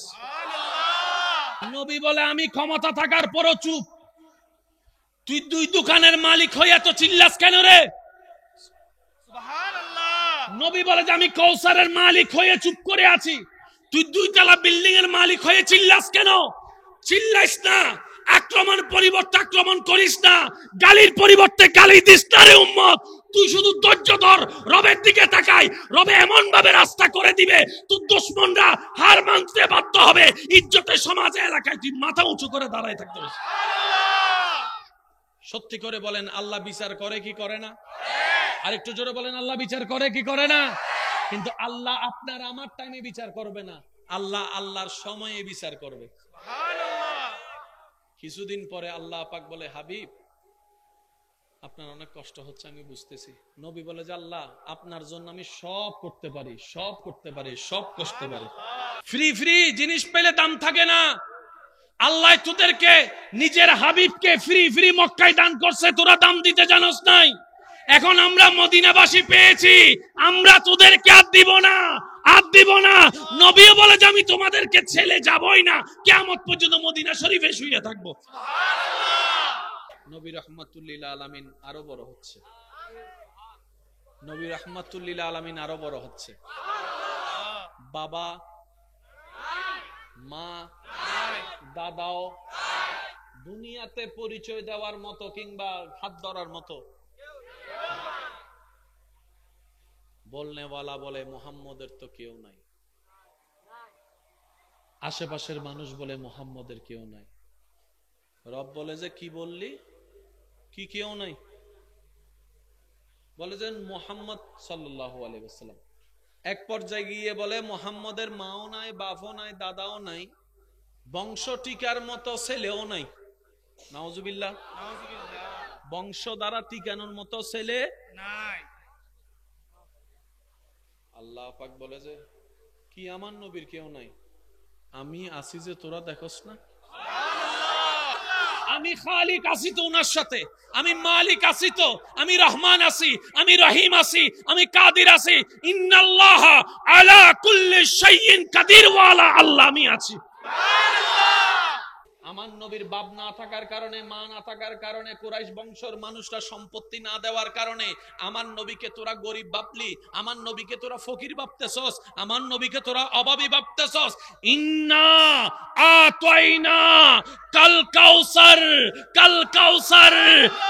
নবী বলে আমি ক্ষমতা থাকার পরও চুপ। তুই দুই দোকানের মালিক হয়ে এত চিল্লাস কেন রে? নবী বলে যে আমি কৌসারের মালিক হয়ে চুপ করে আছি, তুই দুইতলা বিল্ডিং এর মালিক হয়ে চিল্লাস কেন? চিল্লাইস না, আক্রমণ পরিবর্তে আক্রমণ করিস না, গালির পরিবর্তে গালি দিস না রে উম্মত। তুই শুধু ধৈর্য ধর, রবের দিকে তাকাই, রবে এমন ভাবে রাস্তা করে দিবে তোর দুশমনরা হার মানতে বাধ্য হবে। ইজ্জতের সমাজে এলাকায় তুই মাথা উঁচু করে দাঁড়ায় থাকতে হবে। সত্যি করে বলেন আল্লাহ বিচার করে কি করে না? আরেকটু জোরে বলেন আল্লাহ বিচার করে কি করে না? কিন্তু আল্লাহ আপনার আমার টাইমে বিচার করবে না, আল্লাহ আল্লাহর সময়ে বিচার করবে। কিছুদিন পরে আল্লাহ পাক বলে হাবিব আপনার অনেক কষ্ট হচ্ছে আমি বুঝতেছি। নবী বলে যে আল্লাহ আপনার জন্য আমি সব করতে পারি, সব করতে পারি, সব করতে পারি। ফ্রি ফ্রি জিনিস পেলে দাম থাকে না। আল্লাহ তোদেরকে নিজের হাবিবকে ফ্রি ফ্রি মক্কায় দান করছে, তোরা দাম দিতে জানোস নাই। এখন আমরা মদিনাবাসী পেয়েছি, আমরা তোদেরকে আর দিব না, আর দিব না। নবীও বলে যে আমি তোমাদেরকে ছেড়ে যাবই না, কিয়ামত পর্যন্ত মদিনা শরীফে শুয়ে থাকবো। নবী রাহমাতুল লিল আলামিন আরো বড় হচ্ছে, নবী রাহমাতুল লিল আলামিন আরো বড় হচ্ছে। বাবা মা দাদাও দুনিয়াতে পরিচয় দেওয়ার মতো কিংবা হাত ধরার মতো বলনেওয়ালা বলে মুহাম্মদের তো কেউ নাই, আশেপাশের মানুষ বলে মুহাম্মদের কেউ নাই। রব বলে যে কি বললি, কি কেউ নাই? বলে যে মুহাম্মদ সাল্লাল্লাহু আলাইহি ওয়াসাল্লাম। এক পর্যায়ে গিয়ে বলে মুহাম্মদের মাও নাই, বাপও নাই, দাদাও নাই, বংশ টিকার মতো ছেলেও নাই। নাউজুবিল্লাহ, বংশ দ্বারা টিকানোর মতো ছেলে নাই। আল্লাহ পাক বলে যে কি আমার নবীর কেউ নাই? আমি আছি যে তোরা দেখোস না? আমি খালিক আছি তো ওনার সাথে, আমি মালিক আছি তো, আমি রহমান আছি, আমি রহিম আছি, আমি কাদির আছি। ইন্নাল্লাহ আলা কুল্লি শাইইন কাদির ওয়ালা আল্লাহ আমি আছি। আমার নবীর বাপ না থাকার কারণে, মা না থাকার কারণে, কুরাইশ বংশের মানুষরা সম্পত্তি না দেওয়ার কারণে আমার নবীকে তোরা গরিব ভাবলি, আমার নবীকে তোরা ফকির ভাবতেছস, আমার নবীকে তোরা অভাবী ভাবতেছস। ইন্না আতাইনা কাল কাউসার, কাল কাউসার,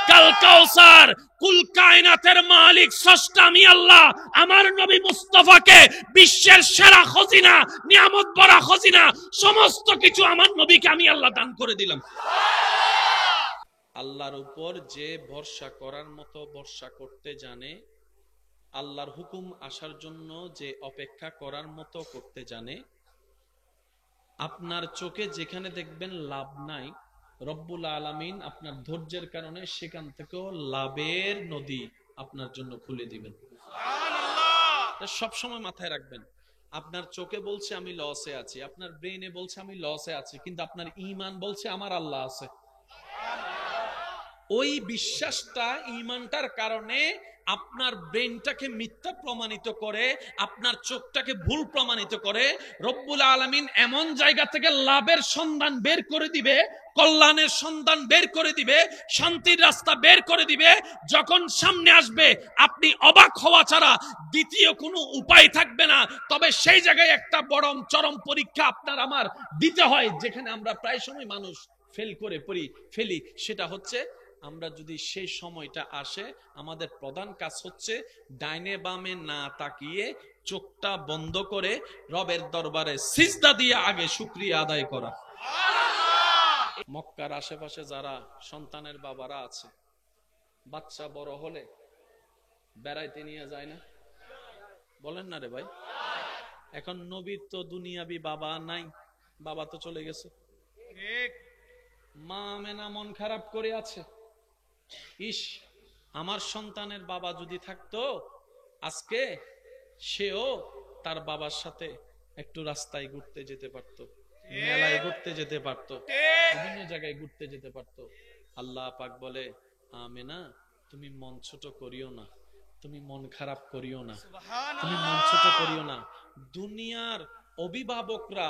কাল কাউসার। কুল কায়নাতের মালিক স্রষ্টা আমি আল্লাহ আমার নবী মুস্তাফাকে বিশ্বের সেরা খজিনা, নিয়ামত ভরা খজিনা, সমস্ত কিছু আমার নবীকে আমি আল্লাহ দান করে দিলাম। আল্লাহর উপর যে ভরসা করার মতো ভরসা করতে জানে, আল্লাহর হুকুম আসার জন্য যে অপেক্ষা করার মতো করতে জানে, আপনার চোখে যেখানে দেখবেন লাভ নাই, রব্বুল আলামিন আপনার ধৈর্যের কারণে সেখান থেকেও লাভের নদী আপনার জন্য খুলে দিবেন। সব সময় মাথায় রাখবেন, আপনার চোখে বলছে আমি লসে আছি, আপনার ব্রেইনে বলছে আমি লসে আছি, কিন্তু আপনার ঈমান বলছে আমার আল্লাহ আছে। ওই বিশ্বাসটা, ঈমানটার কারণে আপনার ব্রেনটাকে মিথ্যা প্রমাণিত করে, আপনার চোখটাকে ভুল প্রমাণিত করে। রব্বুল আলামিন এমন জায়গা থেকে লাভের সন্ধান বের করে দিবে, কল্যাণের সন্ধান বের করে দিবে, শান্তির রাস্তা বের করে দিবে। যখন সামনে আসবে আপনি অবাক হওয়া ছাড়া দ্বিতীয় কোনো উপায় থাকবে না। তবে সেই জায়গায় একটা বড় চরম পরীক্ষা আপনার আমার দিতে হয়, যেখানে আমরা প্রায় সময় মানুষ ফেল করে ফেলি, সেটা হচ্ছে আমরা যদি সেই সময়টা আসে, আমাদের প্রধান কাজ হচ্ছে ডাইনে বামে না তাকিয়ে চোখটা বন্ধ করে রবের দরবারে সিজদা দিয়ে আগে শুকরিয়া আদায় করা। মক্কার আশেপাশে যারা সন্তানের বাবারা আছে, বাচ্চা বড় হলে বেড়াইতে নিয়ে যায় না? বলেন না রে ভাই। এখন নবীর তো দুনিয়াবি বাবা নাই, বাবা তো চলে গেছে। মা আমেনা মন খারাপ করে আছে, ইস আমার সন্তানের বাবা যদি থাকতো, আজকে সেও তার বাবার সাথে একটু রাস্তায় ঘুরতে যেতে পারতো, মেলায় ঘুরতে যেতে পারতো, বিভিন্ন জায়গায় ঘুরতে যেতে পারতো। আল্লাহ পাক বলে, আমেনা তুমি মন ছোট করিও না, তুমি মন খারাপ করিও না, তুমি মন ছোট করিও না। দুনিয়ার অভিভাবকরা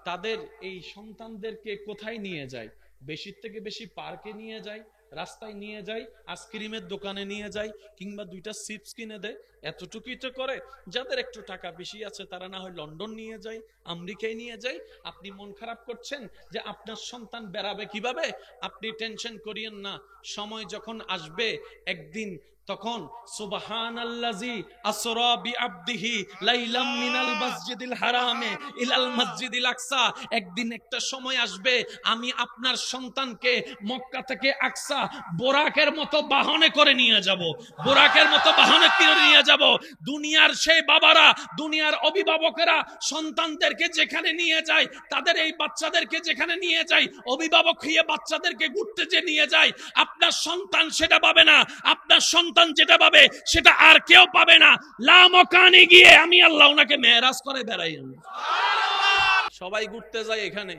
তাদের এই সন্তানদেরকে কোথায় নিয়ে যায়? বেশির থেকে বেশি পার্কে নিয়ে যায়, রাস্তায় নিয়ে যায়, আইসক্রিমের দোকানে নিয়ে যায়, কিংবা দুইটা চিপস কিনে দেয়, এতটুকুই তো করে। যাদের একটু টাকা বেশি আছে তারা না হয় লন্ডন নিয়ে যায়, আমেরিকায় নিয়ে যায়। আপনি মন খারাপ করছেন যে আপনার সন্তান বেড়াবে কিভাবে? আপনি টেনশন করিয়েন না, সময় যখন আসবে একদিন, তখন সুবহানাল্লাযী আসরা বিআবদিহি লাইলাম মিনাল মাসজিদিল হারামে ইলাল মাসজিদিল আকসা, একদিন একটা সময় আসবে আমি আপনার সন্তানকে মক্কা থেকে আকসা বোরাকের মতো বাহনে করে নিয়ে যাব, বোরাকের মতো বাহনে করে নিয়ে যাব। দুনিয়ার সেই বাবারা, দুনিয়ার অভিভাবকেরা সন্তানদেরকে যেখানে নিয়ে যায়, তাদের এই বাচ্চাদেরকে যেখানে নিয়ে যায়, অভিভাবক হয়ে বাচ্চাদেরকে ঘুরতে যে নিয়ে যায়, আপনার সন্তান সেটা পাবে না। আপনার সন্তান যেটা পাবে সেটা আর কেউ পাবে না। লা মকানে গিয়ে আমি আল্লাহ ওনাকে মেরাজ করে বেড়াই। সবাই ঘুরতে যায় এখানে,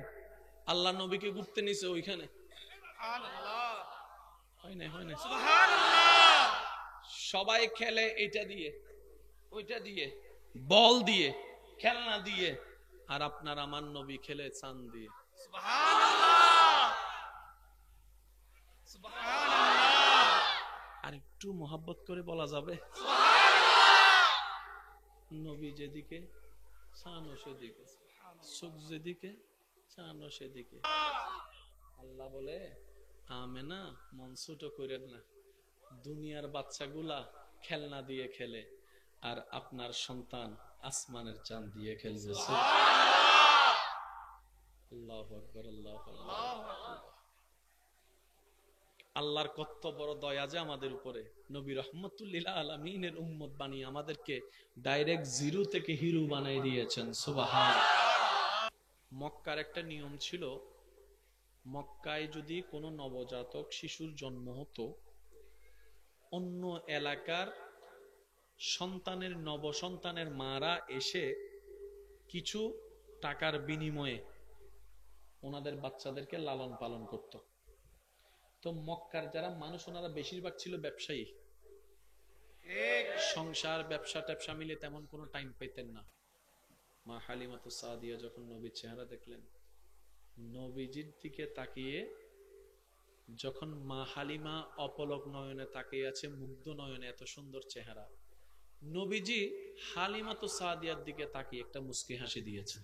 আল্লাহ নবীকে ঘুরতে নিছে ওইখানে। সবাই খেলে এটা দিয়ে, ওইটা দিয়ে, বল দিয়ে, খেলনা দিয়ে, আর আপনার আমার নবী খেলে চাঁদ দিয়ে। আর একটু মোহাব্বত করে বলা যাবে, নবী যেদিকে চাঁদও সেদিকে, সুখ যেদিকে চাঁদও সেদিকে। আল্লাহ বলে, আমেনা মন ছোট করেন না, দুনিয়ার বাচ্চাগুলা খেলনা দিয়ে খেলে, আর আপনার সন্তান আসমানের চাঁদ দিয়ে খেলতেছে। আল্লাহু আকবার, আল্লাহু আকবার। আল্লাহর কত বড় দয়া যে আমাদের উপরে, নবী রাহমাতুল লিল আলামিনের উম্মত বানিয়ে আমাদেরকে ডাইরেক্ট জিরো থেকে হিরো বানিয়ে দিয়েছেন। সুবহানাল্লাহ। মক্কার একটা নিয়ম ছিল, মক্কায় যদি কোনো নবজাতক শিশুর জন্ম হতো, অন্য এলাকার সন্তানের নবসন্তানের মারা এসে কিছু টাকার বিনিময়ে ওনাদের বাচ্চাদেরকে লালন পালন করত। তো মক্কার যারা মানুষ, ওনারা বেশিরভাগ ছিল ব্যবসায়ী, সংসার ব্যবসা ট্যাবসা মিলে তেমন কোনো টাইম পেতেন না। মা হালিমাতুস সাদিয়া যখন নবীর চেহারা দেখলেন, নবীজির দিকে তাকিয়ে যখন মা হালিমা অপলক নয়নে তাকিয়ে আছে, মুগ্ধ নয়নে, এত সুন্দর চেহারা, নবীজি হালিমাতুস সাদিয়ার দিকে তাকিয়ে একটা মুস্কি হাসি দিয়েছে।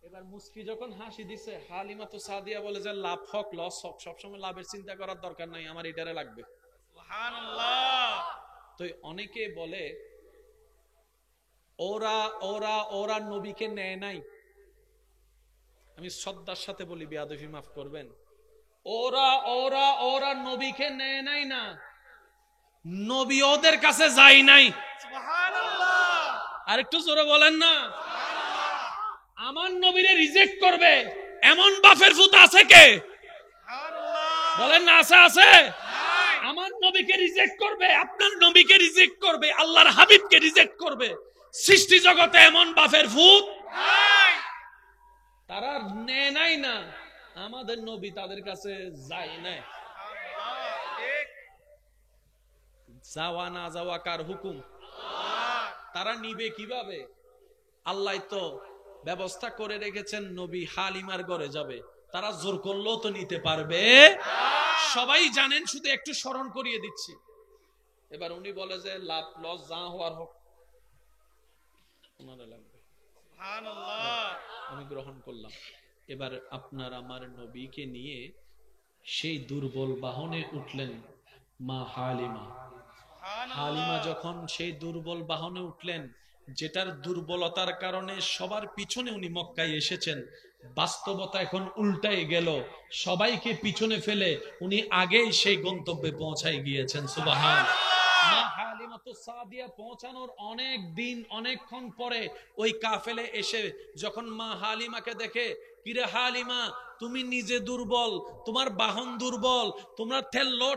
এবার মুস্কি যখন হাসি দিছে, হালিমাতুস সাদিয়া বলে যে লাভ হোক লস হোক, সবসময় লাভের চিন্তা করার দরকার নাই, আমার এটারে লাগবে। সুবহানাল্লাহ। তো অনেকে বলে ওরা ওরা ওরা নবীকে নেয় নাই। আমি শ্রদ্ধার সাথে বলি, বেয়াদবি মাফ করবেন, ওরা ওরা ওরা নবীকে নেয় নাই না, নবী ওদের কাছে যায় নাই। সুবহানাল্লাহ। আর একটু জোরে বলেন না। আমার নবীরে রিজেক্ট করবে এমন বাপের ভূত আছে কে? বলেন না, আছে? আছে। আমার নবীকে রিজেক্ট করবে, আপনার নবীকে রিজেক্ট করবে, আল্লাহর হাবিবকে রিজেক্ট করবে সৃষ্টি জগতে এমন বাপের ভূত নাই। তারা নেয় নাই না, আমাদের নবী তাদের কাছে যায় নাই। যাওয়া না যাওয়া কার হুকুম? তারা নিবে কিভাবে? আল্লাহ তো ব্যবস্থা করে রেখেছেন, নবী হালিমার ঘরে যাবে, তারা জোর করলেও তো নিতে পারবে। সবাই জানেন, শুধু একটু স্মরণ করিয়ে দিচ্ছি। এবার উনি বলে যে লাভ লস যা হওয়ার হোক, ওনারা লাগবে, আমি গ্রহণ করলাম। এবার আপনার আমার নবীকে নিয়ে সেই দুর্বল বাহনে উঠলেন মা হালিমা। হালিমা যখন সেই দুর্বল বাহনে উঠলেন, যেটার দুর্বলতার কারণে সবার পিছনে উনি মক্কায় এসেছেন, বাস্তবতা এখন উল্টাই গেল। সবাইকে পিছনে ফেলে উনি আগেই সেই গন্তব্যে পৌঁছায় গিয়েছেন। সুবহান। মা হালিমাতুস সাদিয়া পৌঁছানোর অনেক দিন অনেকক্ষণ পরে ওই কাফেলে এসে যখন মা হালিমাকে দেখে, কিরে হালিমা, তুমি নিজে দুর্বল, তোমার বাহন দুর্বল, তোমার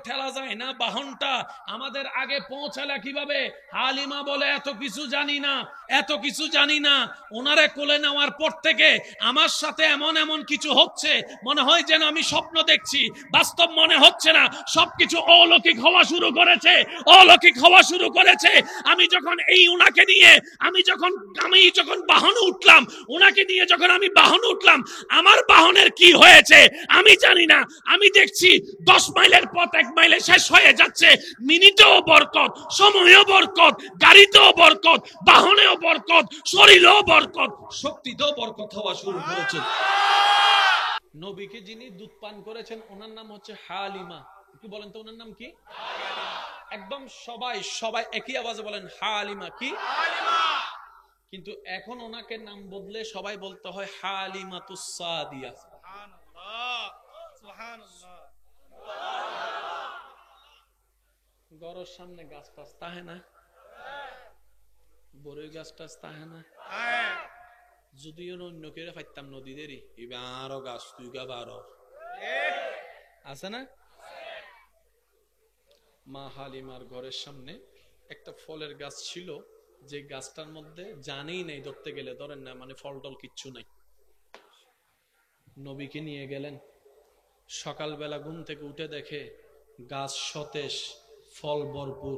ঠেলা যায় না বাহনটা, আমাদের আগে পৌঁছালা কিভাবে? হালিমা বলে, এত কিছু জানি না, এত কিছু জানি না। ওনারে কোলে নেওয়ার পর থেকে আমার সাথে এমন এমন কিছু হচ্ছে, মনে হয় যেন আমি স্বপ্ন দেখছি, বাস্তব মনে হচ্ছে না। সবকিছু অলৌকিক হওয়া শুরু করেছে, অলৌকিক হওয়া শুরু করেছে। আমি যখন উনাকে নিয়ে আমি যখন বাহনে উঠলাম, উনাকে নিয়ে যখন আমি বাহনে উঠলাম, আমার বাহনের কি হয়েছে আমি জানি না। আমি দেখছি 10 মাইলের পথ 1 মাইলে শেষ হয়ে যাচ্ছে। মিনিটেও বরকত, সময়েও বরকত, গাড়িতেও বরকত, বাহনেও বরকত, শরীরেও বরকত, শক্তিতেও বরকত হওয়া শুরু করেছে। নবীকে যিনি দুধ পান করেছেন ওনার নাম হচ্ছে হালিমা। কি বলেন তো ওনার নাম কি? একদম সবাই একই আওয়াজে বলেন হালিমা। কি? কিন্তু এখন ওনাকে নাম বদলে সবাই বলতে হয় হালিমাতুস সাদিয়া। সুবহানাল্লাহ, সুবহানাল্লাহ। গরর সামনে গাছ টাছ তাহে না, বড়ই গাছ টাছ তাহে না। যদিও অন্য কেউ পাইতাম নদীদেরই এবারও গাছ তুই গা বারো আছে না। মা হালিমার ঘরের সামনে একটা ফলের গাছ ছিল, যে গাছটার মধ্যে জানেই নেই, ধরতে গেলে ধরেন না, মানে ফল টল কিচ্ছু নাই। নবীকে নিয়ে গেলেন, সকালবেলা ঘুম থেকে উঠে দেখে গাছ সতেজ, ফল ভরপুর,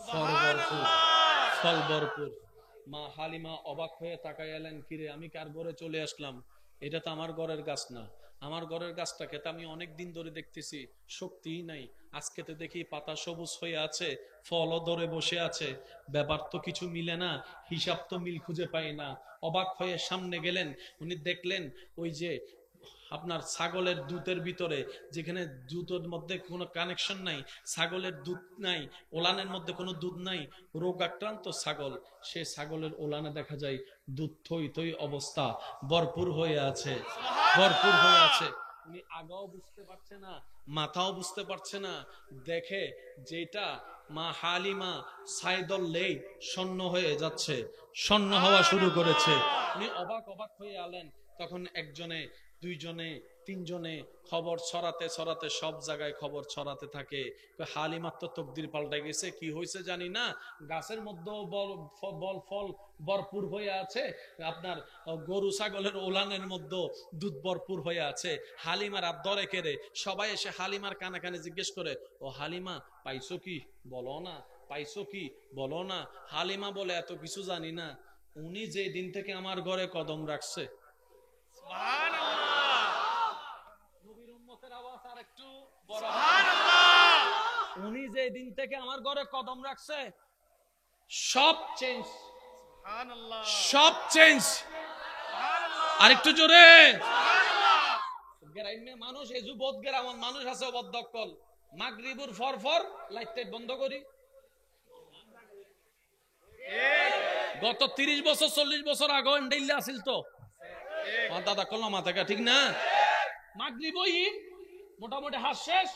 ফল ভরপুর। মা হালিমা অবাক হয়ে তাকায় এলেন, কিরে আমি কার ঘরে চলে আসলাম? এটা তো আমার ঘরের গাছ না। আমার ঘরের গাছটাকে তো আমি অনেক দিন ধরে দেখতেছি, শক্তিই নাই। আজকে তো দেখি পাতা সবুজ হয়ে আছে, ফলও ধরে বসে আছে, ব্যাপার তো কিছু মিলে না, হিসাব তো মিল খুঁজে পাই না। অবাক হয়ে সামনে গেলেন, উনি দেখলেন ওই যে আপনার ছাগলের দুধের ভিতরে, যেখানে দুধের মধ্যে কোনো কানেকশন নাই, ছাগলের দুধ নাই, ওলানের মধ্যে কোনো দুধ নাই, রোগ আক্রান্ত ছাগল, সে ছাগলের ওলানে দেখা যায় দুধ থই থই অবস্থা, ভরপুর হয়ে আছে, ভরপুর হয়ে আছে। উনি আগাও বুঝতে পারছে না, মাথাও বুঝতে পারছে না। দেখে যেটা মা হালিমা সাইদল্লেই স্বর্ণ হয়ে যাচ্ছে, স্বর্ণ হওয়া শুরু করেছে। উনি অবাক হয়ে আলেন। তখন একজনে, দুইজনে, তিনজনে খবর ছড়াতে ছড়াতে সব জায়গায় খবর ছড়াতে থাকে, হালিমার তো তকদির পাল্টাই গেছে, কি হয়েছে জানি না, গাছের মধ্যেও ফল ভরপুর হয়ে আছে, আপনার গরু ছাগলের ওলানের মধ্যে দুধ ভরপুর হয়ে আছে। হালিমার আর দরে কেড়ে সবাই এসে হালিমার কানে কানে জিজ্ঞেস করে, ও হালিমা পাইছো কি বলো না, পাইছো কি বলো না। হালিমা বলে, এত কিছু জানি না। উনি যে দিন থেকে আমার ঘরে কদম রাখছে, উনি যে দিন থেকে আমার ঘরে কদম রাখছে, সব চেঞ্জ, সব চেঞ্জ। আরেকটু জোরে। গ্রামে মানুষ, এই যুবক গ্রামের মানুষ আছে অবদ্ধকল, মাগরিবুর ফর লাইট বন্ধ করি। গত 30 বছর 40 বছর আগে এন্ডেইলে আসিল তো দাদা কল মাথা ঠিক না। মাগরিবই মোটামুটি হাত শেষ,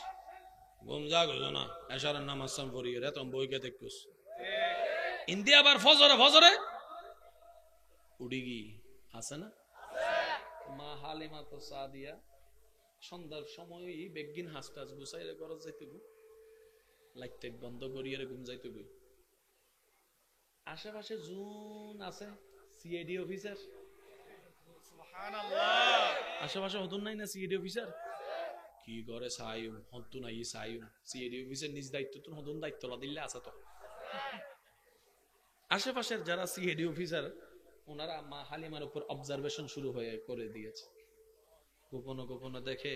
ঘুম জাগ হইল না, এশারের নামাজ সাম পড়ি রে তুমি বইকে দেখকুস ইন্দি, আবার ফজরে উড়ি গি আছে না। মা হালিমা তো সাদিয়া সন্ধ্যার সময় বেগিন হাসটাস গুছাইলে ঘর যাইতে গো, লাইট বন্ধ করিয়ে ঘুম যাইতে গই। আশেপাশে জুন আছে সিআইডি অফিসার, আশেপাশে হতুন নাই না সিআইডি অফিসার, কি করে সাইম হতু নাই সাইম সিআইডি অফিসার নিজ দায়িত্ব তো হতুন দায়িত্ব দিলে আছে তো। আশেপাশের যারা সিআইডি অফিসার ওনারা মা হালিমার উপর অবজারভেশন শুরু হয়ে করে দিয়েছে। গোপনে দেখে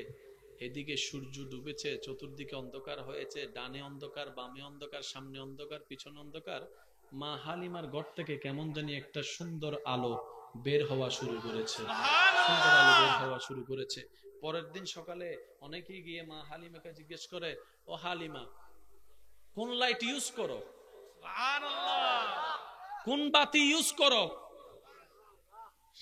এদিকে সূর্য ডুবেছে, চতুর্দিকে অন্ধকার হয়েছে, ডানে অন্ধকার, বামে অন্ধকার, সামনে অন্ধকার, পিছনে অন্ধকার। মা হালিমার ঘর থেকে কেমন জানি একটা সুন্দর আলো বের হওয়া শুরু করেছে, সূর্যের আলো বের হওয়া শুরু করেছে। পরের দিন সকালে অনেকেই গিয়ে মা হালিমাকে জিজ্ঞেস করে, ও হালিমা, কোন লাইট ইউজ করো, কোন বাতি ইউজ করো?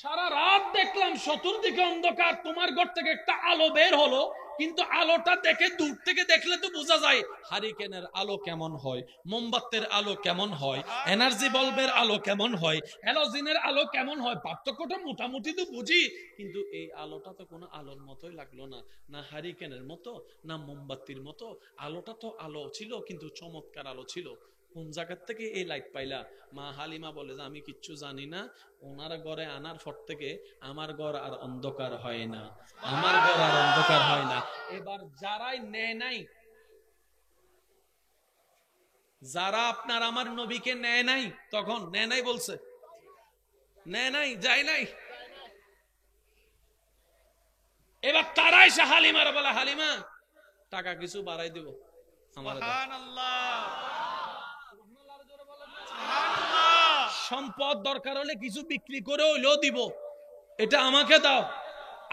সারা রাত দেখলাম চতুর্দিকে অন্ধকার, তোমার ঘর থেকে একটা আলো বের হলো, কিন্তু আলোটা দেখে দূর থেকে দেখলে তো বোঝা যায় হারিকেনের আলো কেমন হয়, মোমবাতির আলো কেমন হয়, এনার্জি বাল্বের আলো কেমন হয়, হ্যালোজিনের আলো কেমন হয়, পার্থক্যটা মোটামুটি তো বুঝি, কিন্তু এই আলোটা তো কোনো আলোর মতোই লাগলো না, না হারিকেনের মতো, না মোমবাতির মতো। আলোটা তো আলো ছিল, কিন্তু চমৎকার আলো ছিল। কোন জায়গার থেকে এই লাইট পাইলা? মা হালিমা বলে যে আমি কিচ্ছু জানি না, ওনার ঘরে আনার পর থেকে আমার ঘর আর অন্ধকার হয় না, আমার ঘর আর অন্ধকার হয় না। এবার যারাই নেয় নাই, যারা আপনার আমার নবীকে নেয় নাই, তখন নেয় নাই বলছে, নেয় নাই, যায় নাই, এবার তারাই সে হালিমার বলে, হালিমা টাকা কিছু বাড়াই দিব আমার, সম্পদ দরকার হলে কিছু বিক্রি করে হইলেও দিব, এটা আমাকে দাও।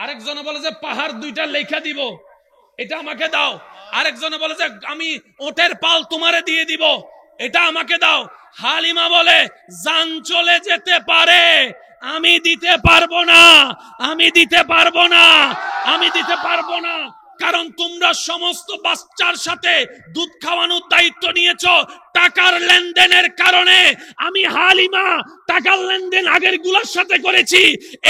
আরেকজনে বলে যে পাহাড় দুইটা লেখা দিব, এটা আমাকে দাও। আরেকজনে বলে যে আমি ওটের পাল তোমারে দিয়ে দিব, এটা আমাকে দাও। হালিমা বলে জান চলে যেতে পারে, আমি দিতে পারবো না, আমি দিতে পারবো না, আমি দিতে পারবো না। কারণ তোমরা সমস্ত বাচ্চার সাথে দুধ খাওয়ানোর দায়িত্ব নিয়েছো টাকার লেনদেনের কারণে। আমি হালিমা টাকার লেনদেন আগের গুলার সাথে করেছি,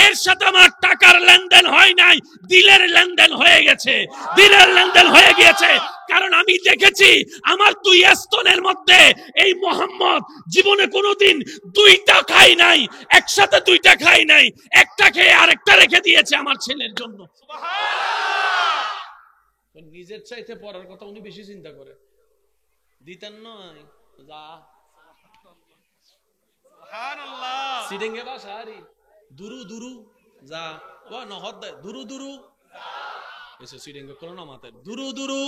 এর সাথে আমার টাকার লেনদেন হয় নাই, দিলের লেনদেন হয়ে গেছে, দিলের লেনদেন হয়ে গিয়েছে। কারণ আমি দেখেছি আমার দুই স্তনের মধ্যে এই মোহাম্মদ জীবনে কোনোদিন দুইটা খাই নাই, একসাথে দুইটা খাই নাই, একটা খেয়ে আরেকটা রেখে দিয়েছে আমার ছেলের জন্য। নিজের চাইতে পড়ার কথা উনি বেশি চিন্তা করে, দিতেন নয় যা সিডেঙ্গে বাসারি দুরু দুরু যা ও নহদ দুরু দুরু এসে সিডেঙ্গে করো না মাতের দুরু দুরু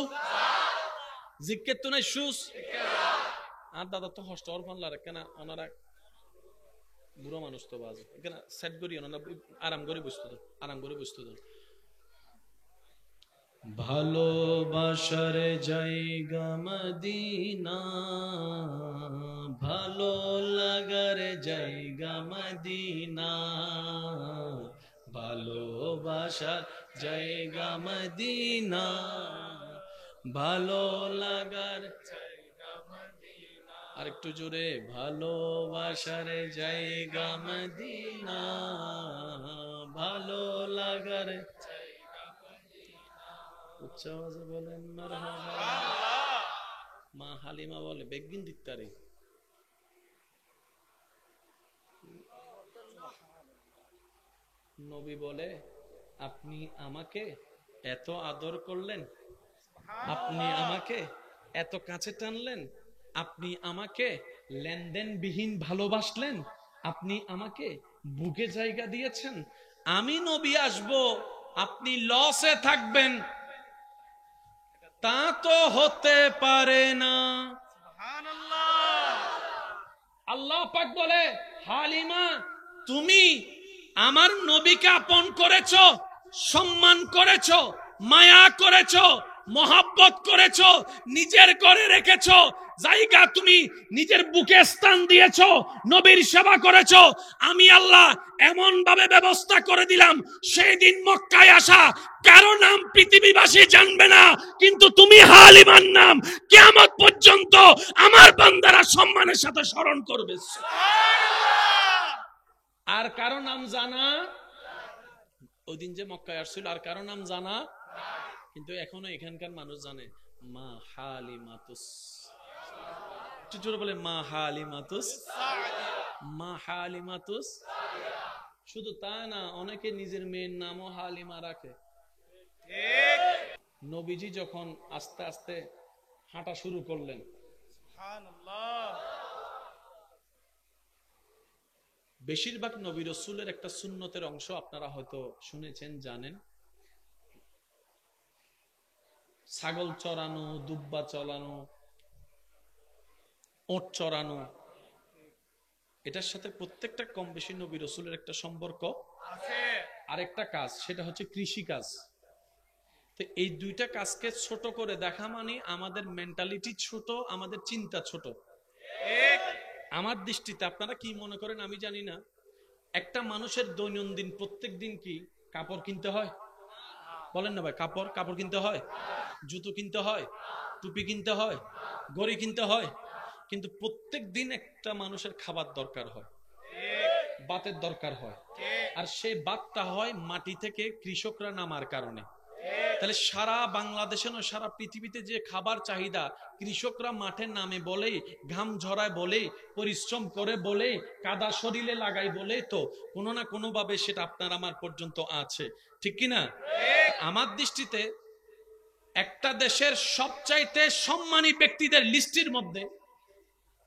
জিজ্ঞেস তো নাই সুস। আর দাদা তো হস্ট অর ফানলার কেন ওনারা বুড়ো মানুষ তো বাজে কেন সেট করি ওনারা আরাম করে বসতো, আরাম করে বসতো। ভালোবাসার জায়গা মদিনা, ভালো লাগার জায়গা মদিনা, ভালোবাসার জায়গা মদিনা, ভালো লাগার জায়গা মদিনা। আরেকটু জোরে, ভালোবাসার জায়গা মদিনা, ভালো লাগার উচ্চ আওয়াজে বলেন মারহাবা। মা হালিমা বলে বেগিন দিত্তারি, নবী বলে আপনি আমাকে এত আদর করলেন, আপনি আমাকে এত কাছে টানলেন, আপনি আমাকে লেনদেনবিহীন ভালোবাসলেন, আপনি আমাকে বুকে জায়গা দিয়েছেন, আমি নবী আসব আপনি লসে থাকবেন তা তো হতে পারে না। আল্লাহ পাক বলে হালিমা তুমি আমার নবীকে আপন করেছো, সম্মান করেছো, মায়া করেছো, মহাব্বত করেছো, নিজের ঘরে রেখেছো, জায়গা তুমি নিজের বুকে স্থান দিয়েছো, নবীর সেবা করেছো। আমি আল্লাহ এমন ভাবে ব্যবস্থা করে দিলাম সেই দিন মক্কায় আসা কারো নাম পৃথিবীবাসী জানবে না, কিন্তু তুমি হালিমার নাম কিয়ামত পর্যন্ত আমার বান্দারা সম্মানের সাথে স্মরণ করবে। আর কারো নাম জানা, ওই দিন যে মক্কায় আসছিল আর কারো নাম জানা, কিন্তু এখনো এখানকার মানুষ জানে মা হালিমাতুস, একটু জোরে বলে মা হালিমাতুস, মা হালিমাতুস। শুধু তা না, অনেকে নিজের মেয়ের নামও হালিমা রাখে। নবীজি যখন আস্তে আস্তে হাঁটা শুরু করলেন, বেশিরভাগ নবী রাসূলের একটা সুন্নতের অংশ আপনারা হয়তো শুনেছেন, জানেন, ছাগল চড়ানো, দুব্বা চড়ানো, ওট চড়ানো। এটার সাথে প্রত্যেকটা কম বেশি নবী রাসূলের একটা সম্পর্ক আছে। আরেকটা কাজ, সেটা হচ্ছে কৃষি কাজ। তো এই দুইটা কাজকে ছোট করে দেখা মানে আমাদের মেন্টালিটি ছোট, আমাদের চিন্তা ছোট। আমার দৃষ্টিতে আপনারা কি মনে করেন আমি জানি না, একটা মানুষের দৈনন্দিন প্রত্যেক দিন কি কাপড় কিনতে হয়? বলেন না ভাই, কাপড় কাপড় কিনতে হয়, জুতো কিনতে হয়, টুপি কিনতে হয়, ঘড়ি কিনতে হয়, কিন্তু প্রত্যেক দিন একটা মানুষের খাবার দরকার হয়, বাতের দরকার হয়। আর সেই বাতটা হয় মাটি থেকে কৃষকরা নামার কারণে। তাহলে সারা বাংলাদেশে নয়, সারা পৃথিবীতে যে খাবার চাহিদা, কৃষকরা মাঠে নামে বলে, ঘাম ঝরায় বলে, পরিশ্রম করে বলে, কাদা শরীরে লাগাই বলে, তো কোনো না কোনো ভাবে সেটা আপনার আমার পর্যন্ত আছে, ঠিক কিনা? আমার দৃষ্টিতে একটা দেশের সবচাইতে সম্মানী ব্যক্তিদের লিস্টের মধ্যে